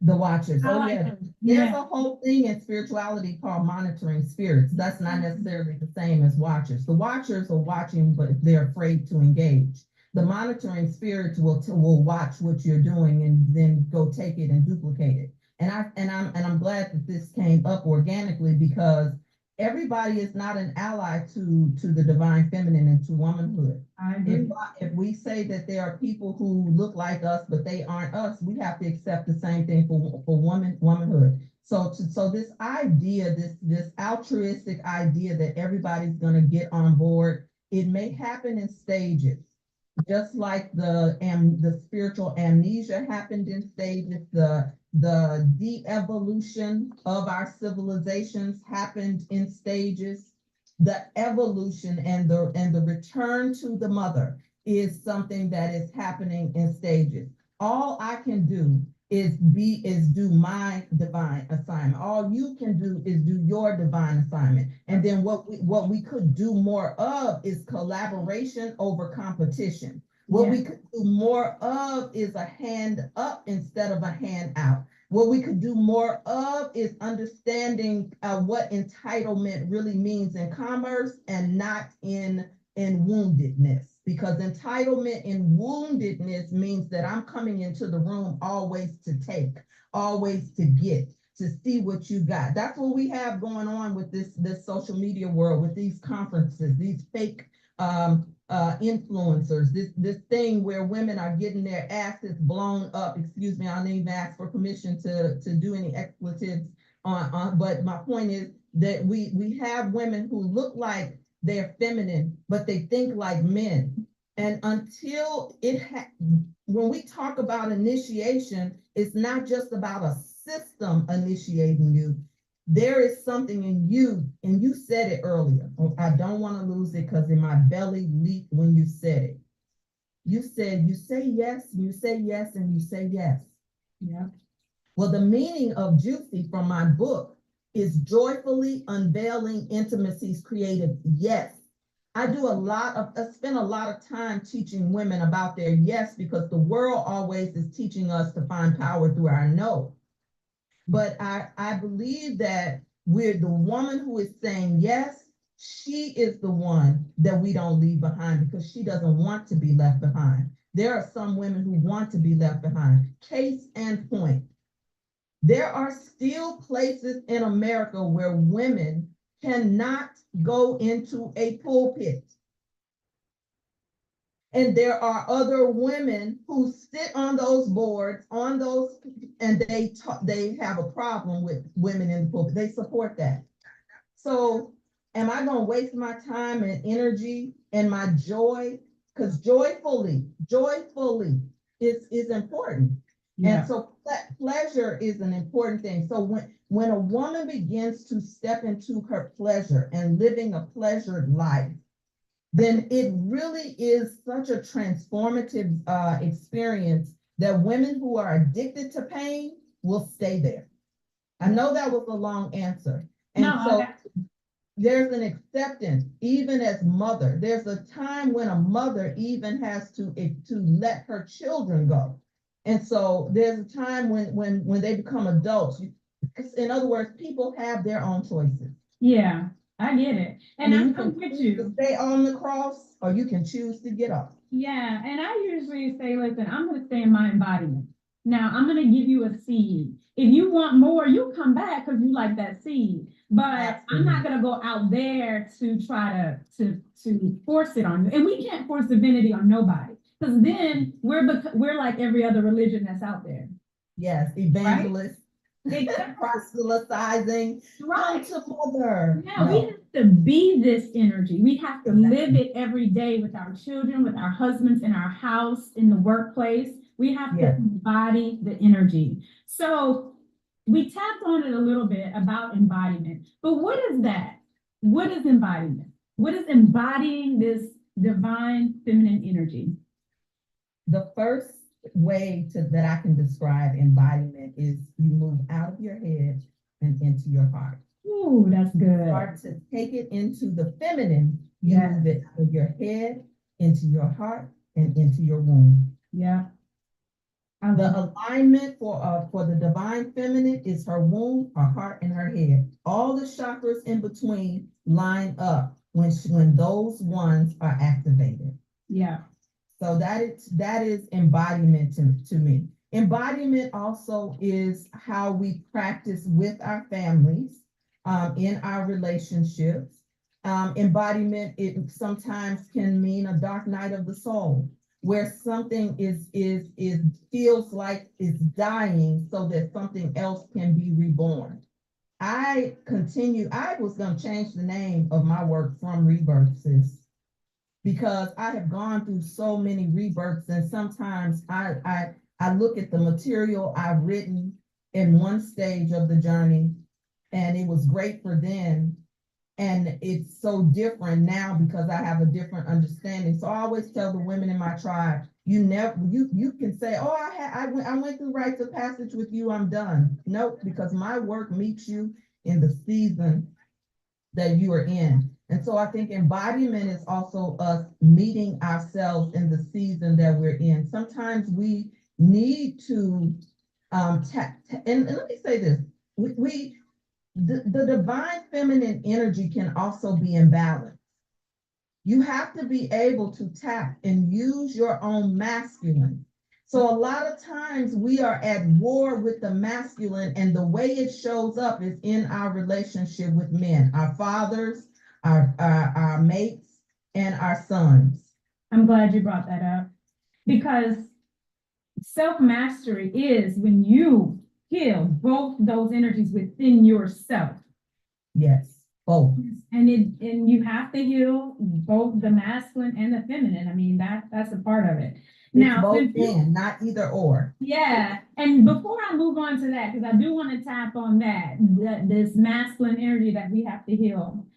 The watchers. I Oh, like yeah. them. There's Yeah. a whole thing in spirituality called monitoring spirits. That's not necessarily the same as watchers. The watchers are watching, but they're afraid to engage. The monitoring spirits will watch what you're doing and then go take it and duplicate it. And I'm glad that this came up organically, because everybody is not an ally to the divine feminine and to womanhood. I agree. If we say that there are people who look like us, but they aren't us, we have to accept the same thing for womanhood. So this idea, this altruistic idea that everybody's going to get on board, it may happen in stages, just like the spiritual amnesia happened in stages. The de-evolution of our civilizations happened in stages. The evolution and the return to the mother is something that is happening in stages. All I can do is do my divine assignment. All you can do is do your divine assignment. And then what we could do more of is collaboration over competition. What we could do more of is a hand up instead of a hand out. What we could do more of is understanding what entitlement really means in commerce and not in woundedness. Because entitlement in woundedness means that I'm coming into the room always to take, always to get, to see what you got. That's what we have going on with this social media world, with these conferences, these fake influencers, this thing where women are getting their asses blown up. Excuse me, I don't even ask for permission to do any expletives but my point is that we have women who look like they're feminine, but they think like men. And until when we talk about initiation, it's not just about a system initiating you. There is something in you, and you said it earlier. I don't want to lose it because in my belly leaped when you said it. You said you say yes, and you say yes, and you say yes. Yeah. Well, the meaning of juicy from my book is joyfully unveiling intimacies created. Yes. I spend a lot of time teaching women about their yes, because the world always is teaching us to find power through our no. But I believe that we're the woman who is saying yes, she is the one that we don't leave behind, because she doesn't want to be left behind. There are some women who want to be left behind. Case in point, there are still places in America where women cannot go into a pulpit. And there are other women who sit on those boards, and they have a problem with women in the pulpit. They support that. So am I going to waste my time and energy and my joy? Because joyfully is important. Yeah. And so pleasure is an important thing. So when a woman begins to step into her pleasure and living a pleasured life, then it really is such a transformative experience that women who are addicted to pain will stay there. I know that was a long answer. And No, so there's an acceptance, even as mother. There's a time when a mother even has to let her children go. And so there's a time when they become adults. In other words, people have their own choices. Yeah, I get it. And You I'm can with choose you. to stay on the cross, or you can choose to get off. Yeah, and I usually say, listen, I'm going to stay in my embodiment. Now, I'm going to give you a seed. If you want more, you come back because you like that seed. But I'm not going to go out there to try to force it on you. And we can't force divinity on nobody, because then we're like every other religion that's out there. Yes, evangelists. Exactly. Proselytizing. Right. Come to mother. Now we have to be this energy. We have to Exactly. live it every day with our children, with our husbands, in our house, in the workplace. We have to embody the energy. So we tapped on it a little bit about embodiment, but what is that? What is embodiment? What is embodying this divine feminine energy? The first way that I can describe embodiment is you move out of your head and into your heart. Ooh, that's good. Start to take it into the feminine. You move it out of your head into your heart and into your womb. Yeah. The alignment for the divine feminine is her womb, her heart, and her head. All the chakras in between line up when those ones are activated. Yeah. So that is embodiment to me. Embodiment also is how we practice with our families, in our relationships. Embodiment, it sometimes can mean a dark night of the soul, where something is feels like it's dying so that something else can be reborn. I was going to change the name of my work from Rebirths, because I have gone through so many rebirths, and sometimes I look at the material I've written in one stage of the journey, and it was great for then, and it's so different now because I have a different understanding. So I always tell the women in my tribe, you can say, oh, I went through rites of passage with you, I'm done. Nope, because my work meets you in the season that you are in. And so I think embodiment is also us meeting ourselves in the season that we're in. Sometimes we need to and let me say this, the divine feminine energy can also be imbalanced. You have to be able to tap and use your own masculine. So a lot of times we are at war with the masculine, and the way it shows up is in our relationship with men, our fathers, our mates, and our sons. I'm glad you brought that up, because self-mastery is when you heal both those energies within yourself. Yes, both. And you have to heal both the masculine and the feminine. I mean, that's a part of it. Now, both and not either or. Yeah. And before I move on to that, because I do want to tap on that, this masculine energy that we have to heal.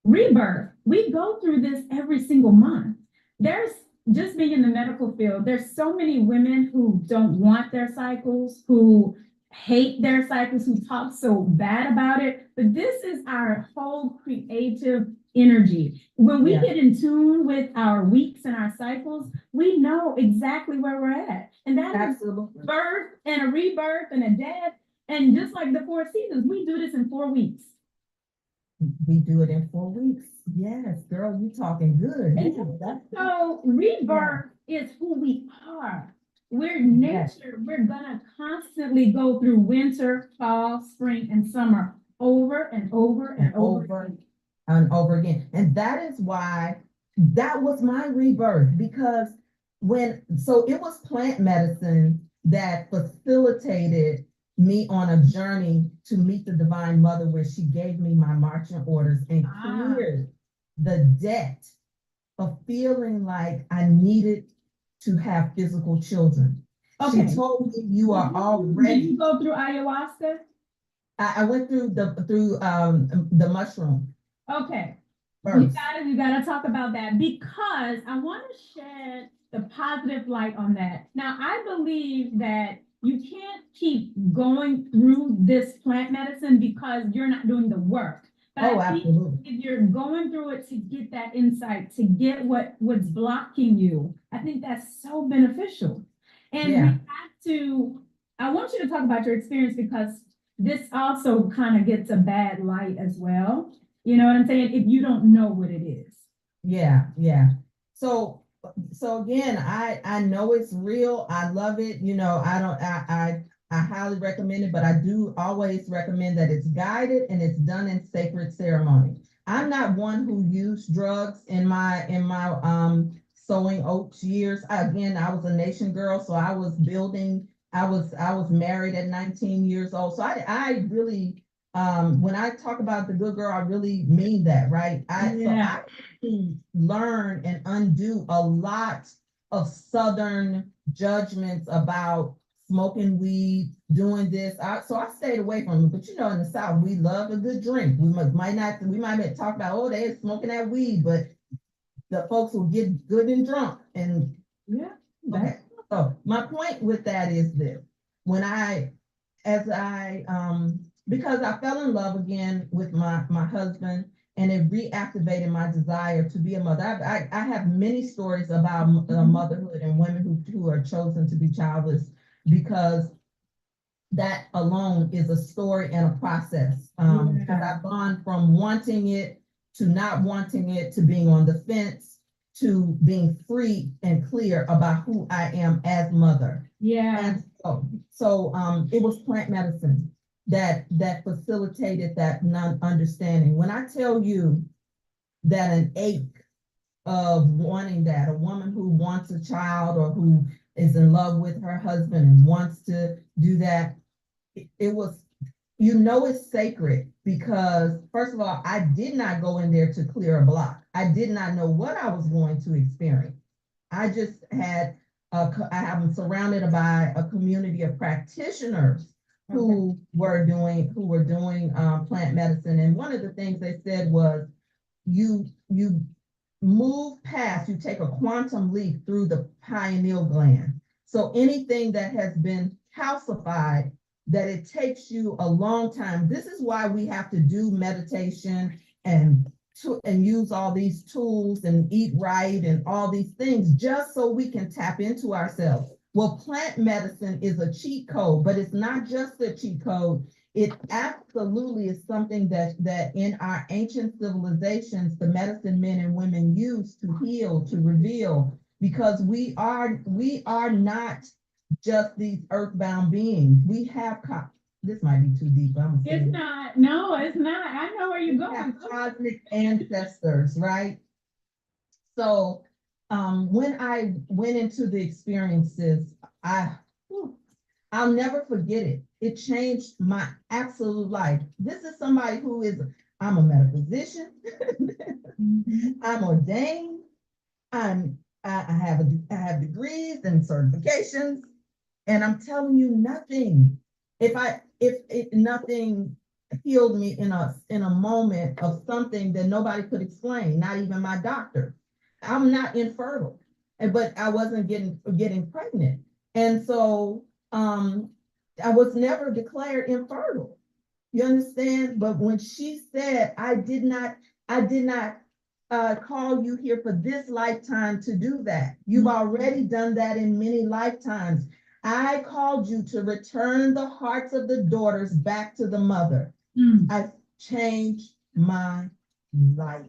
Rebirth, we go through this every single month. There's just being in the medical field, there's so many women who don't want their cycles, who hate their cycles, who talk so bad about it, but this is our whole creative energy. When we Yeah. get in tune with our weeks and our cycles, we know exactly where we're at. And that is Absolutely. birth and a rebirth and a death. And just like the 4 seasons, we do this in 4 weeks. We do it in 4 weeks. Yes, girl, you talking good. So rebirth is who we are. We're nature. We're gonna constantly go through winter, fall, spring, and summer over and over and over and over again. And that is why that was my rebirth, because so it was plant medicine that facilitated me on a journey to meet the Divine Mother, where she gave me my marching orders and cleared the debt of feeling like I needed to have physical children. Okay. She told me, you are already. Did you go through ayahuasca? I went through the mushroom. Okay. First. You gotta talk about that, because I want to shed the positive light on that. Now, I believe that you can't keep going through this plant medicine because you're not doing the work. But I think absolutely. if you're going through it to get that insight, to get what's blocking you, I think that's so beneficial. And we have to, I want you to talk about your experience, because this also kind of gets a bad light as well. You know what I'm saying? If you don't know what it is. Yeah. So again, I know it's real. I love it. I highly recommend it, but I do always recommend that it's guided and it's done in sacred ceremony. I'm not one who used drugs in my sowing oats years. I was a nation girl, so I was building. I was married at 19 years old. So I really, when I talk about the good girl, I really mean that, right? So I to learn and undo a lot of Southern judgments about smoking weed, doing this. So I stayed away from it. But in the South, we love a good drink. We might talk about, oh, they're smoking that weed, but the folks will get good and drunk. And okay. So my point with that is this: because I fell in love again with my husband, and it reactivated my desire to be a mother. I have many stories about motherhood and women who are chosen to be childless, because that alone is a story and a process. Because I've gone from wanting it to not wanting it, to being on the fence, to being free and clear about who I am as mother. And so it was plant medicine that facilitated that understanding. When I tell you that an ache of wanting that, a woman who wants a child or who is in love with her husband and wants to do that, it was, it's sacred, because first of all, I did not go in there to clear a block. I did not know what I was going to experience. I just had, I'm surrounded by a community of practitioners who were doing plant medicine. And one of the things they said was, you move past, you take a quantum leap through the pineal gland. So anything that has been calcified, that it takes you a long time. This is why we have to do meditation and use all these tools and eat right and all these things, just so we can tap into ourselves. Well, plant medicine is a cheat code, but it's not just a cheat code. It absolutely is something that in our ancient civilizations, the medicine men and women used to heal, to reveal, because we are not just these earthbound beings. We have this might be too deep. It's not. No, it's not. I know where you're going. Have cosmic ancestors, right? So when I went into the experiences, I'll never forget it. It changed my absolute life. This is somebody I'm a metaphysician. I'm ordained. I have degrees and certifications, and I'm telling you, nothing. If nothing healed me in a moment of something that nobody could explain, not even my doctor. I'm not infertile, but I wasn't getting pregnant, and so I was never declared infertile. You understand? But when she said, I did not call you here for this lifetime to do that. You've already done that in many lifetimes. I called you to return the hearts of the daughters back to the mother. I changed my life.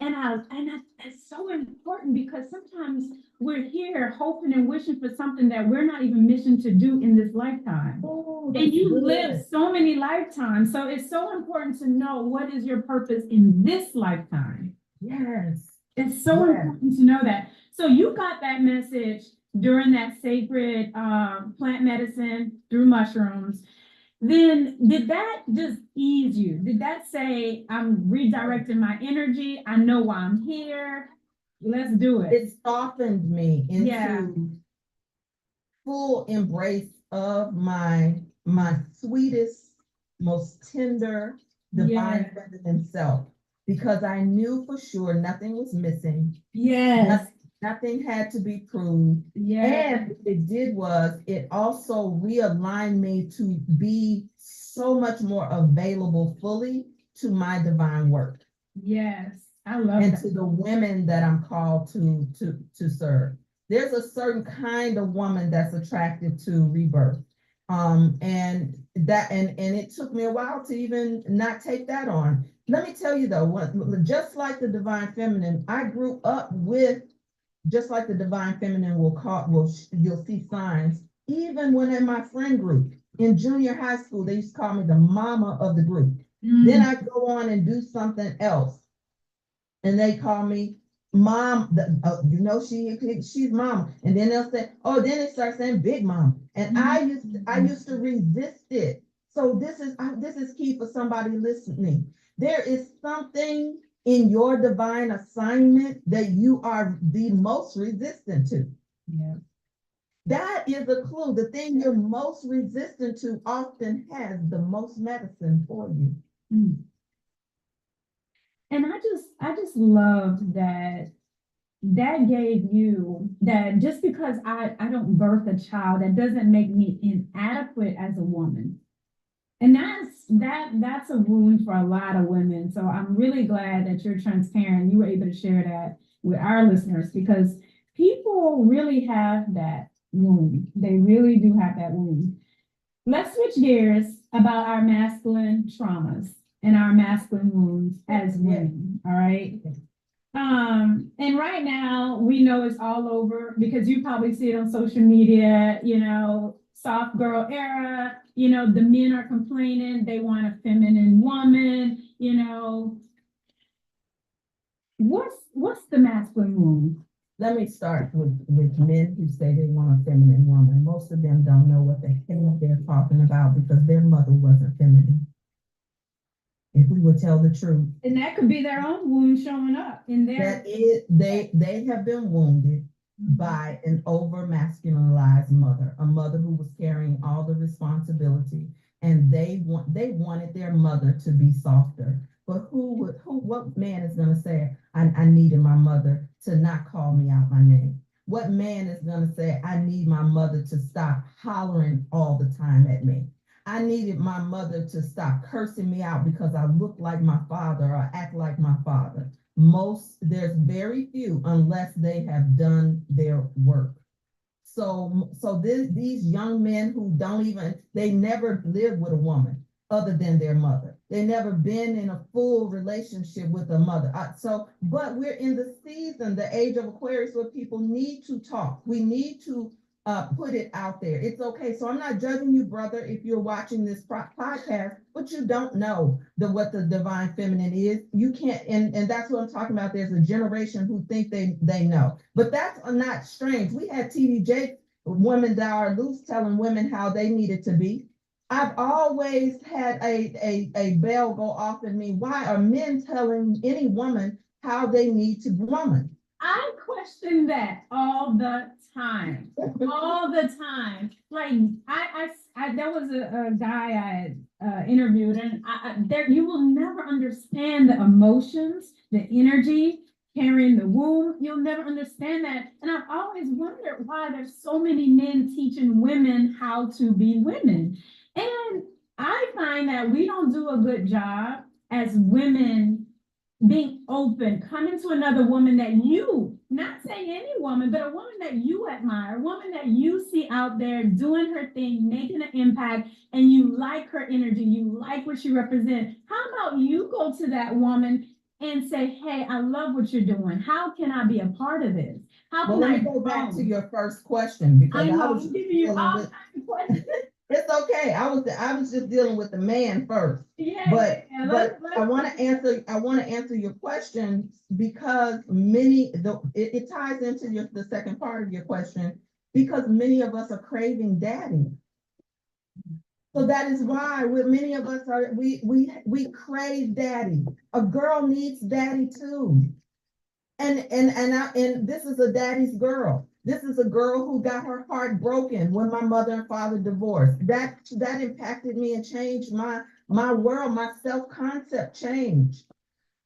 It's so important because sometimes we're here hoping and wishing for something that we're not even mission to do in this lifetime. Oh, And you good. live so many lifetimes. So it's so important to know what is your purpose in this lifetime. Yes. It's so important to know that. So you got that message during that sacred plant medicine through mushrooms. Then did that just ease you? Did that say, I'm redirecting my energy? I know why I'm here. Let's do it. It softened me into full embrace of my sweetest, most tender, divine feminine self, because I knew for sure nothing was missing. Yes. Nothing had to be proved. Yes. And what it did was it also realigned me to be so much more available fully to my divine work. Yes. I love And that. to the women that I'm called to serve. There's a certain kind of woman that's attracted to rebirth. And it took me a while to even not take that on. Let me tell you though, just like the divine feminine, I grew up with, just like the divine feminine you'll see signs. Even when in my friend group in junior high school, they used to call me the mama of the group. Then I go on and do something else, and they call me mom. She's mom, and then they'll say, oh, then they start saying big mom, and I used to resist it. So this is key for somebody listening. There is something in your divine assignment that you are the most resistant to. Yeah. That is a clue. The thing you're most resistant to often has the most medicine for you. And I just love that gave you that. Just because I don't birth a child, that doesn't make me inadequate as a woman. And that's a wound for a lot of women. So I'm really glad that you're transparent. You were able to share that with our listeners, because people really have that wound. They really do have that wound. Let's switch gears about our masculine traumas and our masculine wounds as women. All right. And right now we know it's all over because you probably see it on social media, soft girl era, the men are complaining, they want a feminine woman, what's the masculine wound? Let me start with men who say they want a feminine woman. Most of them don't know what the hell they're talking about because their mother wasn't feminine. If we would tell the truth. And that could be their own wound showing up in their. They have been wounded by an over masculinized mother, a mother who was carrying all the responsibility, and they wanted their mother to be softer. But what man is going to say, I needed my mother to not call me out my name? What man is going to say, I need my mother to stop hollering all the time at me? I needed my mother to stop cursing me out because I look like my father or act like my father. There's very few, unless they have done their work. So these young men who they never lived with a woman other than their mother. They never been in a full relationship with a mother. But we're in the season, the age of Aquarius, where people need to talk. We need to put it out there. It's okay. So I'm not judging you, brother, if you're watching this podcast, but you don't know what the divine feminine is. You can't, and that's what I'm talking about. There's a generation who think they know, but that's not strange. We had TD women that are loose telling women how they needed to be. I've always had a bell go off in me. Why are men telling any woman how they need to woman? I question that all the time, all the time. Like there was a guy I interviewed, and you will never understand the emotions, the energy carrying the womb. You'll never understand that. And I've always wondered why there's so many men teaching women how to be women. And I find that we don't do a good job as women being open, coming to another woman that you, not saying any woman, but a woman that you admire, a woman that you see out there doing her thing, making an impact, and you like her energy, you like what she represents. How about you go to that woman and say, hey, I love what you're doing. How can I be a part of this? How Well, can let I me go back grow? to your first question because I I know was I'm giving you dealing all with, kinds of questions. it's okay. I was just dealing with the man first. Yeah, But yeah. I want to answer your question because it ties into the second part of your question because many of us are craving daddy. So that is why many of us are we crave daddy. A girl needs daddy too. And this is a daddy's girl. This is a girl who got her heart broken when my mother and father divorced. That impacted me and changed my world, my self-concept changed.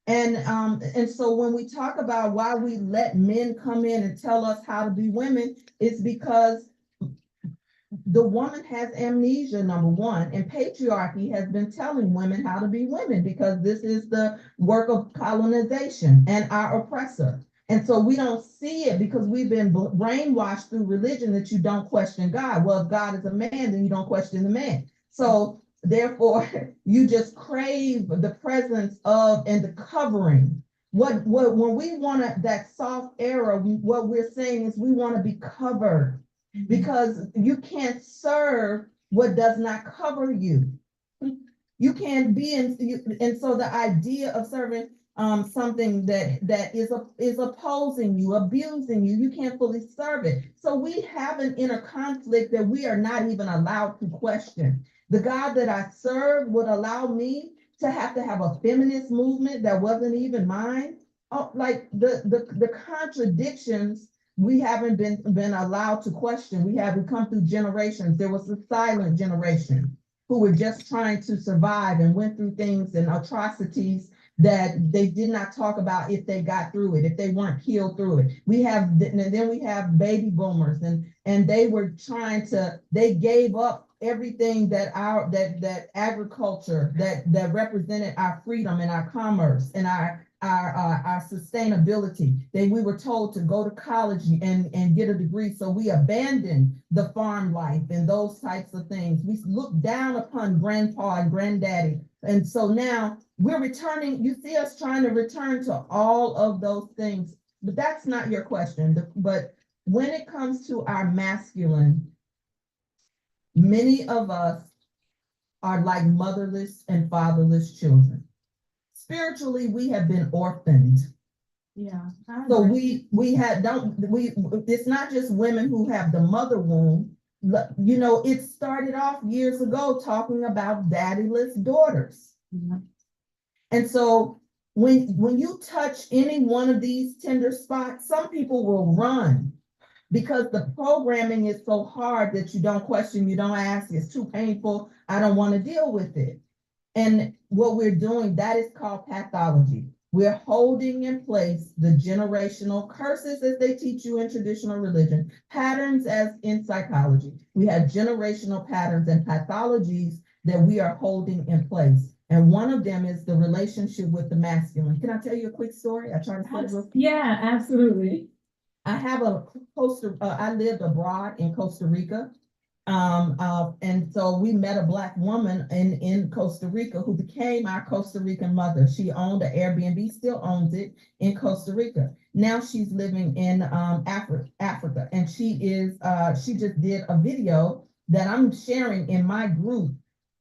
And so when we talk about why we let men come in and tell us how to be women, it's because the woman has amnesia, number one, and patriarchy has been telling women how to be women because this is the work of colonization and our oppressor. And so we don't see it because we've been brainwashed through religion that you don't question God. Well, if God is a man, then you don't question the man. So therefore, you just crave the presence of and the covering. What when we want that soft era, what we're saying is we want to be covered because you can't serve what does not cover you. You can't be and so the idea of serving something that is opposing you, abusing you, you can't fully serve it. So we have an inner conflict that we are not even allowed to question. The God that I serve would allow me to have a feminist movement that wasn't even mine. Oh, like the contradictions we haven't been allowed to question. We come through generations. There was a silent generation who were just trying to survive and went through things and atrocities that they did not talk about if they got through it, if they weren't killed through it. Then we have baby boomers and they were they gave up everything that agriculture that represented our freedom and our commerce and our sustainability. We were told to go to college and get a degree. So we abandoned the farm life and those types of things. We looked down upon grandpa and granddaddy. And so now we're returning, you see us trying to return to all of those things, but that's not your question. But when it comes to our masculine, many of us are like motherless and fatherless children. Spiritually, we have been orphaned. Yeah. So it's not just women who have the mother womb. You know, it started off years ago talking about daddyless daughters. Yeah. And so when you touch any one of these tender spots, some people will run because the programming is so hard that you don't question, you don't ask, it's too painful, I don't want to deal with it. And what we're doing, that is called pathology. We're holding in place the generational curses as they teach you in traditional religion, patterns as in psychology. We have generational patterns and pathologies that we are holding in place. And one of them is the relationship with the masculine. Can I tell you a quick story? I try to say it. Yeah, absolutely. I have I lived abroad in Costa Rica. And so we met a Black woman in Costa Rica who became our Costa Rican mother. She owned an Airbnb, still owns it in Costa Rica. Now she's living in Africa, and she just did a video that I'm sharing in my group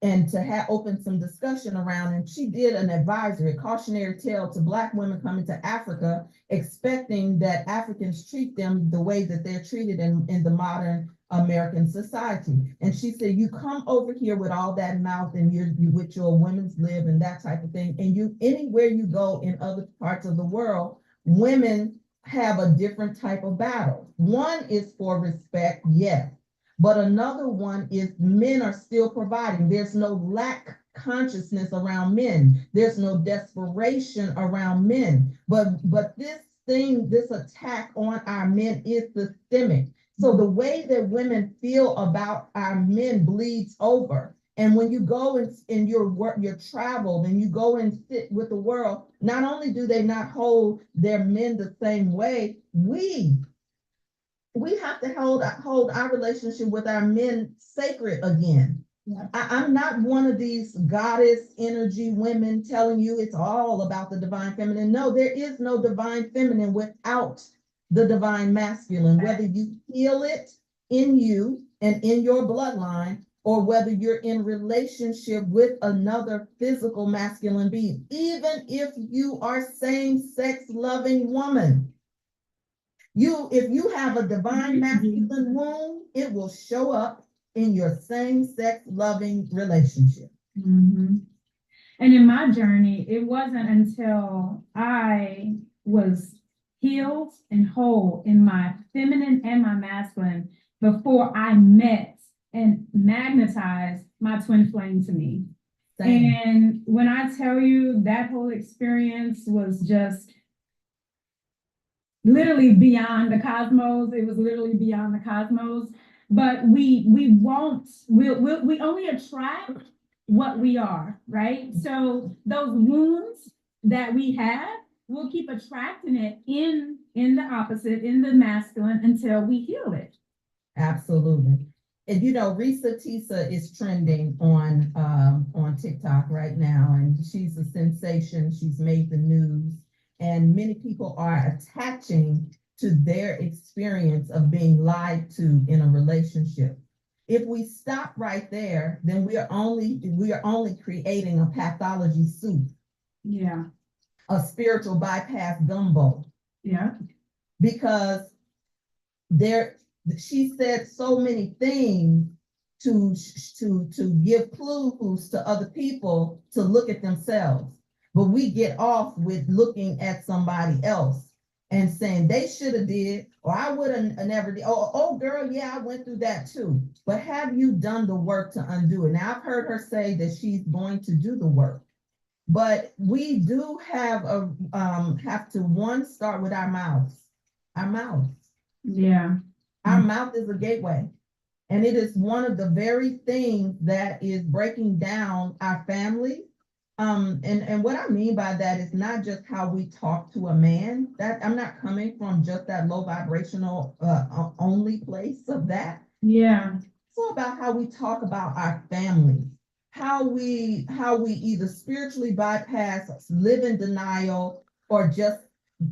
and to have open some discussion around. And she did an advisory, a cautionary tale to Black women coming to Africa, expecting that Africans treat them the way that they're treated in the modern American society. And she said, you come over here with all that mouth and you with your women's lib and that type of thing. And you anywhere you go in other parts of the world, women have a different type of battle. One is for respect, yes. But another one is men are still providing. There's no lack consciousness around men. There's no desperation around men. But this thing, this attack on our men is systemic. So the way that women feel about our men bleeds over. And when you go in your work, your travel, and you go and sit with the world, not only do they not hold their men the same way, we have to hold our relationship with our men sacred again. Yeah. I'm not one of these goddess energy women telling you it's all about the divine feminine. No, there is no divine feminine without the divine masculine, whether you feel it in you and in your bloodline, or whether you're in relationship with another physical masculine being, even if you are same-sex loving woman. If you have a divine masculine womb, it will show up in your same-sex loving relationship. Mm-hmm. And in my journey, it wasn't until I was healed and whole in my feminine and my masculine before I met and magnetized my twin flame to me. Same. And when I tell you that whole experience was just literally beyond the cosmos, it was literally beyond the cosmos. But we only attract what we are, right? So those wounds that we have, we'll keep attracting it in the opposite, in the masculine, until we heal it. Absolutely. And Risa Tisa is trending on TikTok right now, and she's a sensation. She's made the news, and many people are attaching to their experience of being lied to in a relationship. If we stop right there, then we are only creating a pathology soup. Yeah. A spiritual bypass gumbo. Yeah. Because she said so many things to give clues to other people to look at themselves. But we get off with looking at somebody else and saying they should have did, or I would have never did. Oh, girl, yeah, I went through that too. But have you done the work to undo it? Now, I've heard her say that she's going to do the work, but we do have to start with our mouths. Our mouths. Yeah. Our mouth is a gateway. And it is one of the very things that is breaking down our family. And what I mean by that is not just how we talk to a man. That I'm not coming from just that low vibrational only place of that. Yeah. It's all about how we talk about our family, how we either spiritually bypass, live in denial, or just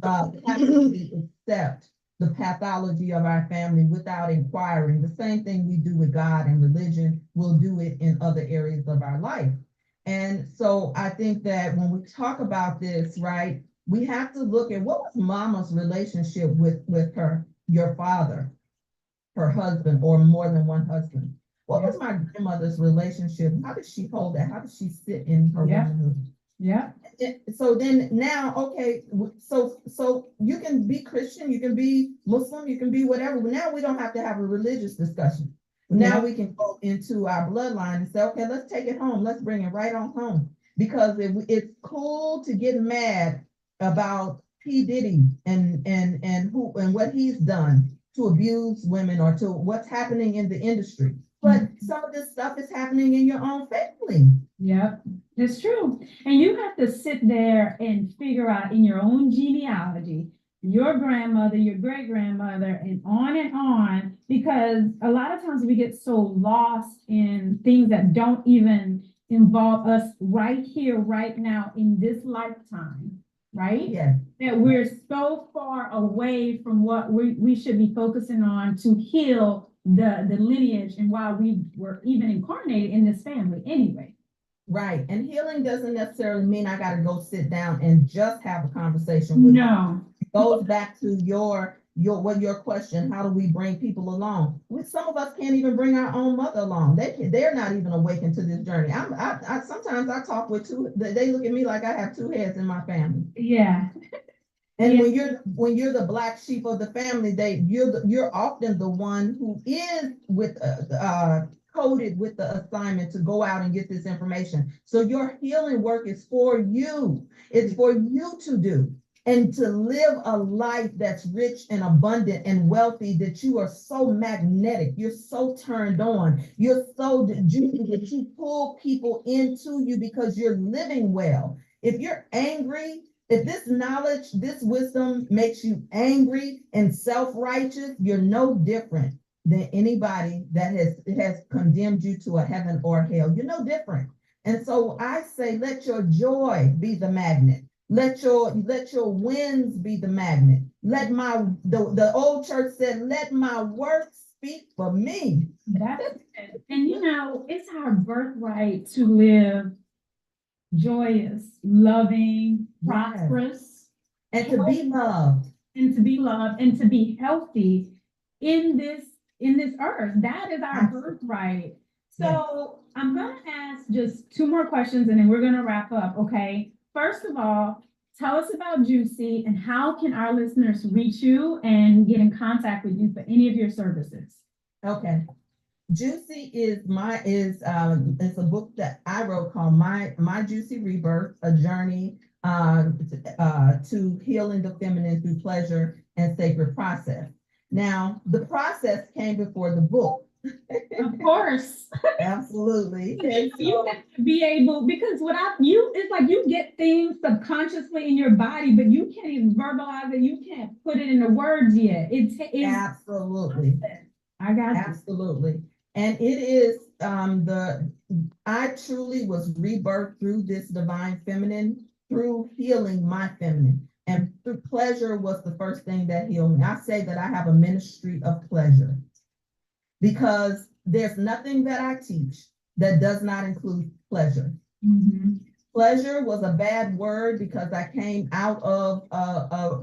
passively accept the pathology of our family without inquiring. The same thing we do with God and religion, we'll do it in other areas of our life. And so I think that when we talk about this, right, we have to look at what was mama's relationship with your father, her husband, or more than one husband. What was my grandmother's relationship? How did she hold that? How did she sit in her womanhood? Yeah. So then now, okay, so you can be Christian, you can be Muslim, you can be whatever. But now we don't have to have a religious discussion. Now we can go into our bloodline and say, okay, let's take it home. Let's bring it right on home. Because it's cool to get mad about P. Diddy and what he's done to abuse women or to what's happening in the industry. But some of this stuff is happening in your own family. Yep, it's true. And you have to sit there and figure out in your own genealogy, your grandmother, your great grandmother, and on, because a lot of times we get so lost in things that don't even involve us right here, right now, in this lifetime, right? Yeah. That we're so far away from what we should be focusing on to heal the lineage and why we were even incarnated in this family anyway. Right. And healing doesn't necessarily mean I got to go sit down and just have a conversation with No. It goes back to your question, how do we bring people along? Some of us can't even bring our own mother along. They're not even awakened to this journey. I sometimes I talk with two, they look at me like I have two heads in my family. Yeah. And when you're the black sheep of the family, you're often the one who is coded with the assignment to go out and get this information. So your healing work is for you. It's for you to do. and to live a life that's rich and abundant and wealthy, that you are so magnetic, you're so turned on, you're so juicy that you pull people into you because you're living well. If you're angry, if this knowledge, this wisdom makes you angry and self-righteous, you're no different than anybody that has condemned you to a heaven or hell. You're no different. And so I say, let your joy be the magnet. Let your wins be the magnet. Let the old church said, let my works speak for me. That's it. And it's our birthright to live joyous, loving, prosperous, and to be loved. And to be loved and to be healthy in this earth. That is our birthright. So I'm gonna ask just two more questions and then we're gonna wrap up, okay? First of all, tell us about Juicy and how can our listeners reach you and get in contact with you for any of your services? Okay. Juicy is it's a book that I wrote called My Juicy Rebirth, a journey to healing the feminine through pleasure and sacred process. Now, the process came before the book. Of course. Absolutely. And so, you have to be able, because without you, it's like you get things subconsciously in your body, but you can't even verbalize it. You can't put it into words yet. It's absolutely. I got absolutely. And it is I truly was rebirthed through this divine feminine, through healing my feminine. And through pleasure was the first thing that healed me. I say that I have a ministry of pleasure because there's nothing that I teach that does not include pleasure. Mm-hmm. Pleasure was a bad word because I came out of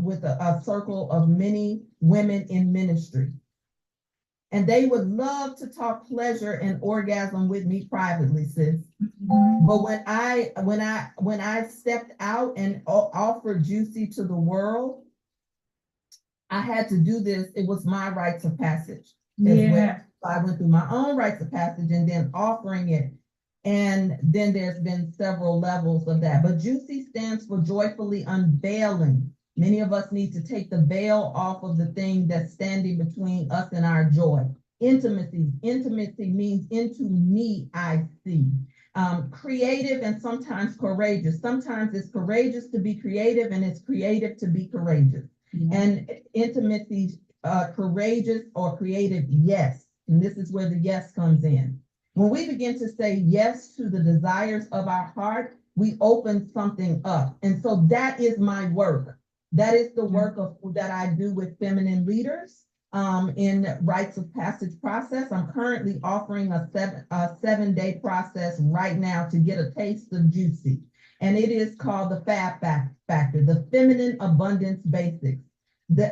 with a circle of many women in ministry. And they would love to talk pleasure and orgasm with me privately, sis. Mm-hmm. But when I stepped out and offered Juicy to the world, I had to do this. It was my rites of passage. Yeah. I went through my own rites of passage and then offering it. And then there's been several levels of that. But Juicy stands for joyfully unveiling. Many of us need to take the veil off of the thing that's standing between us and our joy. Intimacy. Intimacy means into me I see. Creative and sometimes courageous. Sometimes it's courageous to be creative and it's creative to be courageous. Mm-hmm. And intimacy, courageous or creative, yes. And this is where the yes comes in. When we begin to say yes to the desires of our heart, we open something up. And so that is my work. That is the work that I do with feminine leaders in rites of passage process. I'm currently offering a 7-day process right now to get a taste of Juicy. And it is called the Fab Factor, the Feminine Abundance Basics.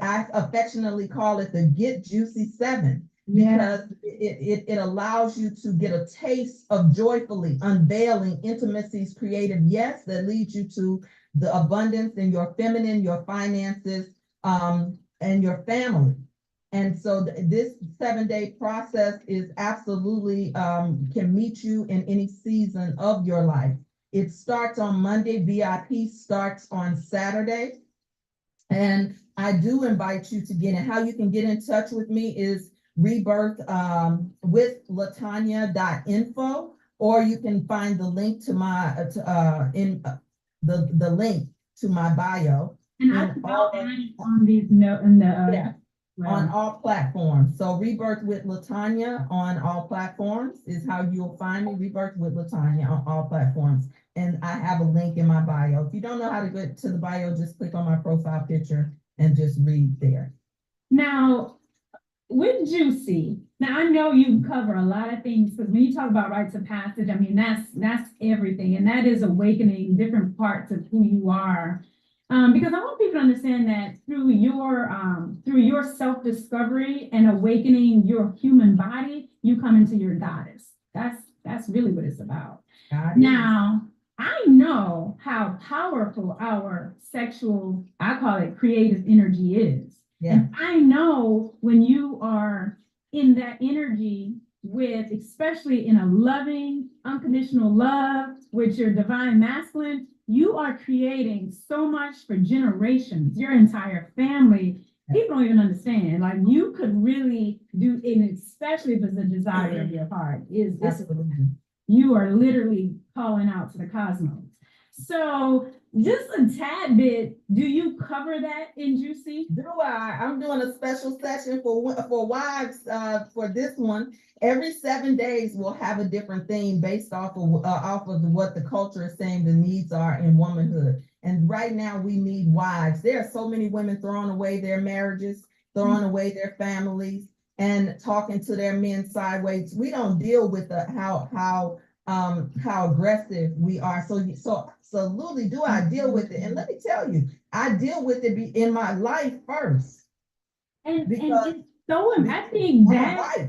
I affectionately call it the Get Juicy 7. Because it allows you to get a taste of joyfully unveiling intimacy's creative yes that leads you to the abundance in your feminine, your finances, and your family. And so this 7-day process is absolutely can meet you in any season of your life. It starts on Monday. VIP starts on Saturday. And I do invite you to get in. How you can get in touch with me is rebirth with latanya.info, or you can find the link to my the link to my bio. And I'll add it on these on all platforms. So Rebirth with Latanya on all platforms is how you'll find me. Rebirth with Latanya on all platforms. And I have a link in my bio. If you don't know how to get to the bio, just click on my profile picture and just read there. Now, with Juicy, now I know you cover a lot of things, because when you talk about rites of passage, I mean, that's everything. And that is awakening different parts of who you are. Because I want people to understand that through your self-discovery and awakening your human body, you come into your goddess. That's really what it's about. Now, I know how powerful our sexual, I call it creative energy is. Yeah. And I know when you are in that energy with, especially in a loving, unconditional love with your divine masculine, you are creating so much for generations, your entire family. People don't even understand. Like you could really do, and especially if it's a desire of your heart, is this Absolutely. you are literally calling out to the cosmos. So just a tad bit, do you cover that in Juicy? Do I? I'm doing a special session for wives for this one. Every 7 days, we'll have a different theme based off of what the culture is saying the needs are in womanhood. And right now, we need wives. There are so many women throwing away their marriages, throwing away their families, and talking to their men sideways. We don't deal with how aggressive we are. So absolutely do I deal with it. And let me tell you, I deal with it in my life first. And Because it's so, I think my that wife,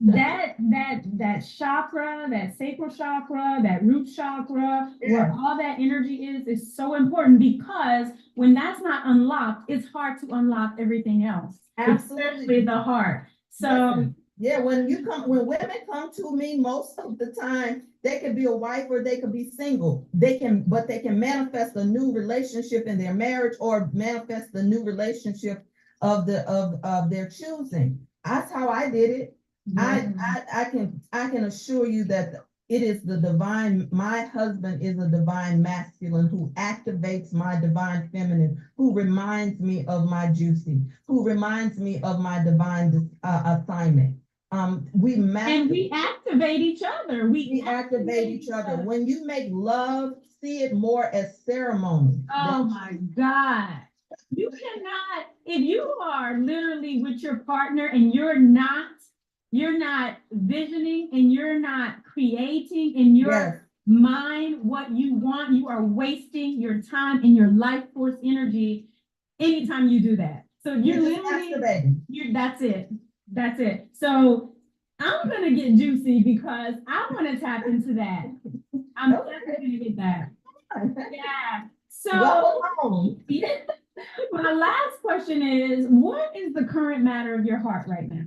that chakra, that sacral chakra, that root chakra, where Yeah. all that energy is so important because when that's not unlocked, it's hard to unlock everything else, especially absolutely. the heart. So Listen, yeah, when women come to me, most of the time, they could be a wife or they could be single. But they can manifest a new relationship in their marriage or manifest the new relationship of their choosing. That's how I did it. yeah. I can assure you that it is the divine. My husband is a divine masculine who activates my divine feminine, who reminds me of my juicy, who reminds me of my divine assignment. And we activate each other. We activate each other. When you make love, see it more as ceremony. Oh my God. You cannot, if you are literally with your partner and you're not visioning and you're not creating in your Yes. mind what you want, you are wasting your time and your life force energy anytime you do that. So you're literally, that's it. That's it. So I'm gonna get juicy because I want to tap into that. I'm definitely gonna get that. Yeah. So my last question is, what is the current matter of your heart right now?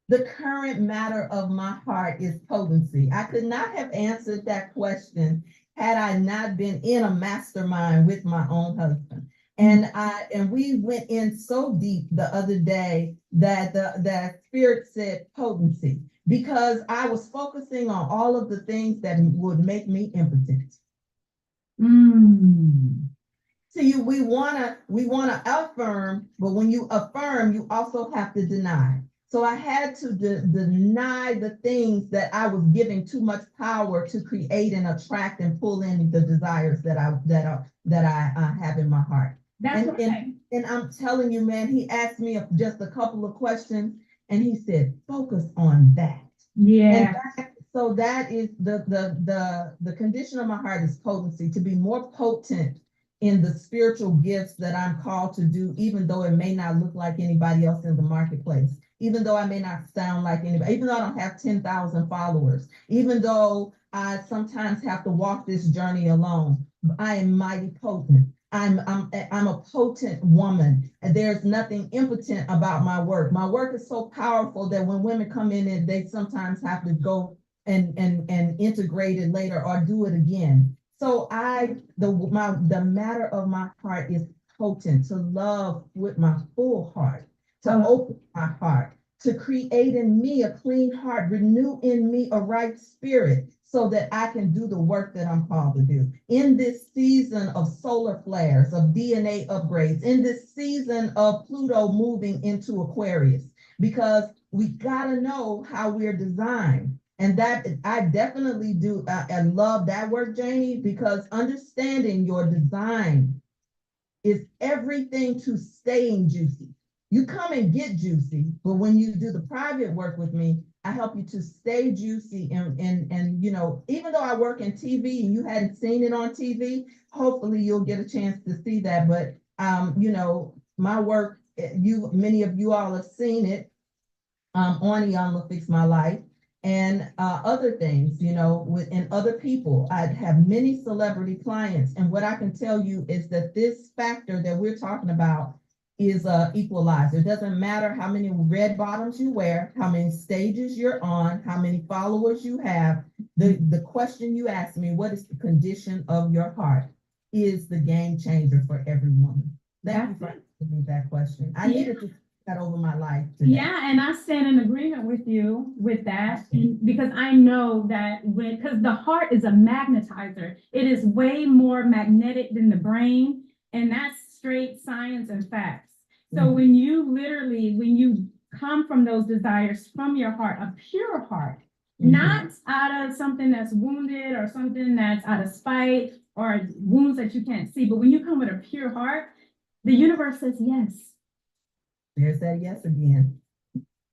The current matter of my heart is potency. I could not have answered that question had I not been in a mastermind with my own husband. And we went in so deep the other day that the spirit said potency because I was focusing on all of the things that would make me impotent. See, we wanna affirm, but when you affirm, you also have to deny. So I had to deny the things that I was giving too much power to create and attract and pull in the desires that I have in my heart. That's And, right. and I'm telling you, man, he asked me just a couple of questions, and he said, focus on that. Yeah. So that is the condition of my heart is potency, to be more potent in the spiritual gifts that I'm called to do, even though it may not look like anybody else in the marketplace, even though I may not sound like anybody, even though I don't have 10,000 followers, even though I sometimes have to walk this journey alone. I am mighty potent. I'm a potent woman, and there's nothing impotent about my work. My work is so powerful that when women come in and they sometimes have to go and integrate it later or do it again. So the matter of my heart is potent, to love with my full heart, to open my heart, to create in me a clean heart, renew in me a right spirit, so that I can do the work that I'm called to do. In this season of solar flares, of DNA upgrades, in this season of Pluto moving into Aquarius, because we gotta know how we're designed. And that I definitely do and love that work, Janie, because understanding your design is everything to staying juicy. You come and get juicy, but when you do the private work with me, I help you to stay juicy. And you know, even though I work in TV and you hadn't seen it on TV, hopefully you'll get a chance to see that. But you know, my work, many of you all have seen it on Young Will Fix My Life and other things, you know, and other people. I have many celebrity clients, and what I can tell you is that this factor that we're talking about is equalizer. It doesn't matter how many red bottoms you wear, how many stages you're on, how many followers you have. The question you asked me, what is the condition of your heart? is the game changer for every woman? Thank you That's for it. asking me that question. I Yeah. needed to see that over my life today. Yeah, and I stand in agreement with you with that because I know that because the heart is a magnetizer, it is way more magnetic than the brain, and that's straight science and facts. So Mhm. when you come from those desires from your heart, a pure heart, Mhm. not out of something that's wounded or something that's out of spite or wounds that you can't see, but when you come with a pure heart, the universe says yes. There's that yes again.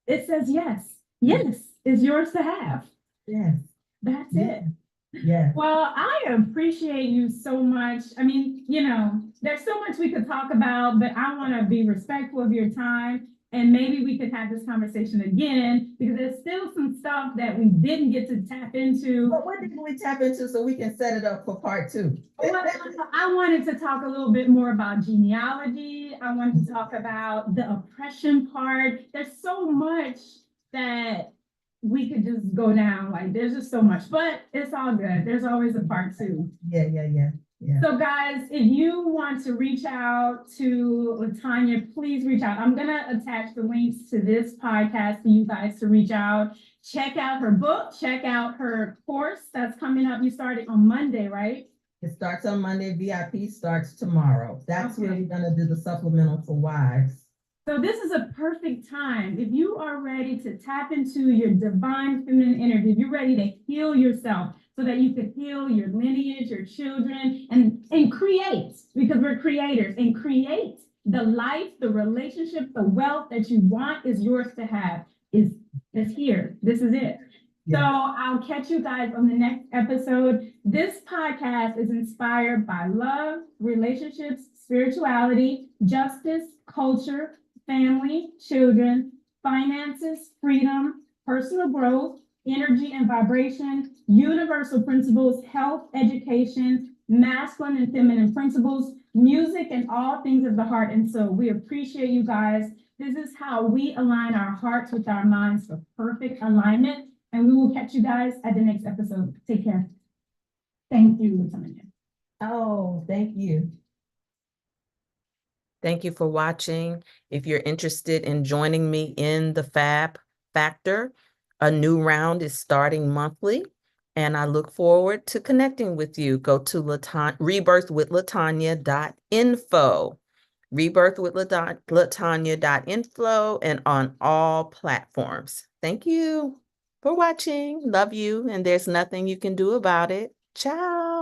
It says yes. Yes is yours to have. Yes. That's Yes. it. Yes. Well, I appreciate you so much. I mean, there's so much we could talk about, but I want to be respectful of your time. And maybe we could have this conversation again because there's still some stuff that we didn't get to tap into. But what didn't we tap into so we can set it up for part two? Well, I wanted to talk a little bit more about genealogy. I wanted to talk about the oppression part. There's so much that we could just go down. Like, there's just so much, but it's all good. There's always a part two. Yeah. So guys, if you want to reach out to Latanya, please reach out. I'm going to attach the links to this podcast for you guys to reach out. Check out her book. Check out her course that's coming up. You started on Monday, right? It starts on Monday. VIP starts tomorrow. That's where Okay. we're gonna do the supplemental for wives. So this is a perfect time. If you are ready to tap into your divine feminine energy, if you're ready to heal yourself so that you can heal your lineage, your children, and create, because we're creators, and create the life, the relationship, the wealth that you want is yours to have, is here. This is it. So I'll catch you guys on the next episode. This podcast is inspired by love, relationships, spirituality, justice, culture, family, children, finances, freedom, personal growth, energy and vibration, universal principles, health, education, masculine and feminine principles, music, and all things of the heart and soul. We appreciate you guys. This is how we align our hearts with our minds for perfect alignment. And we will catch you guys at the next episode. Take care. Thank you, Latanya. Oh, thank you. Thank you for watching. If you're interested in joining me in the Fab Factor, a new round is starting monthly, and I look forward to connecting with you. Go to rebirthwithlatanya.info, rebirthwithlatanya.info, and on all platforms. Thank you for watching. Love you, and there's nothing you can do about it. Ciao.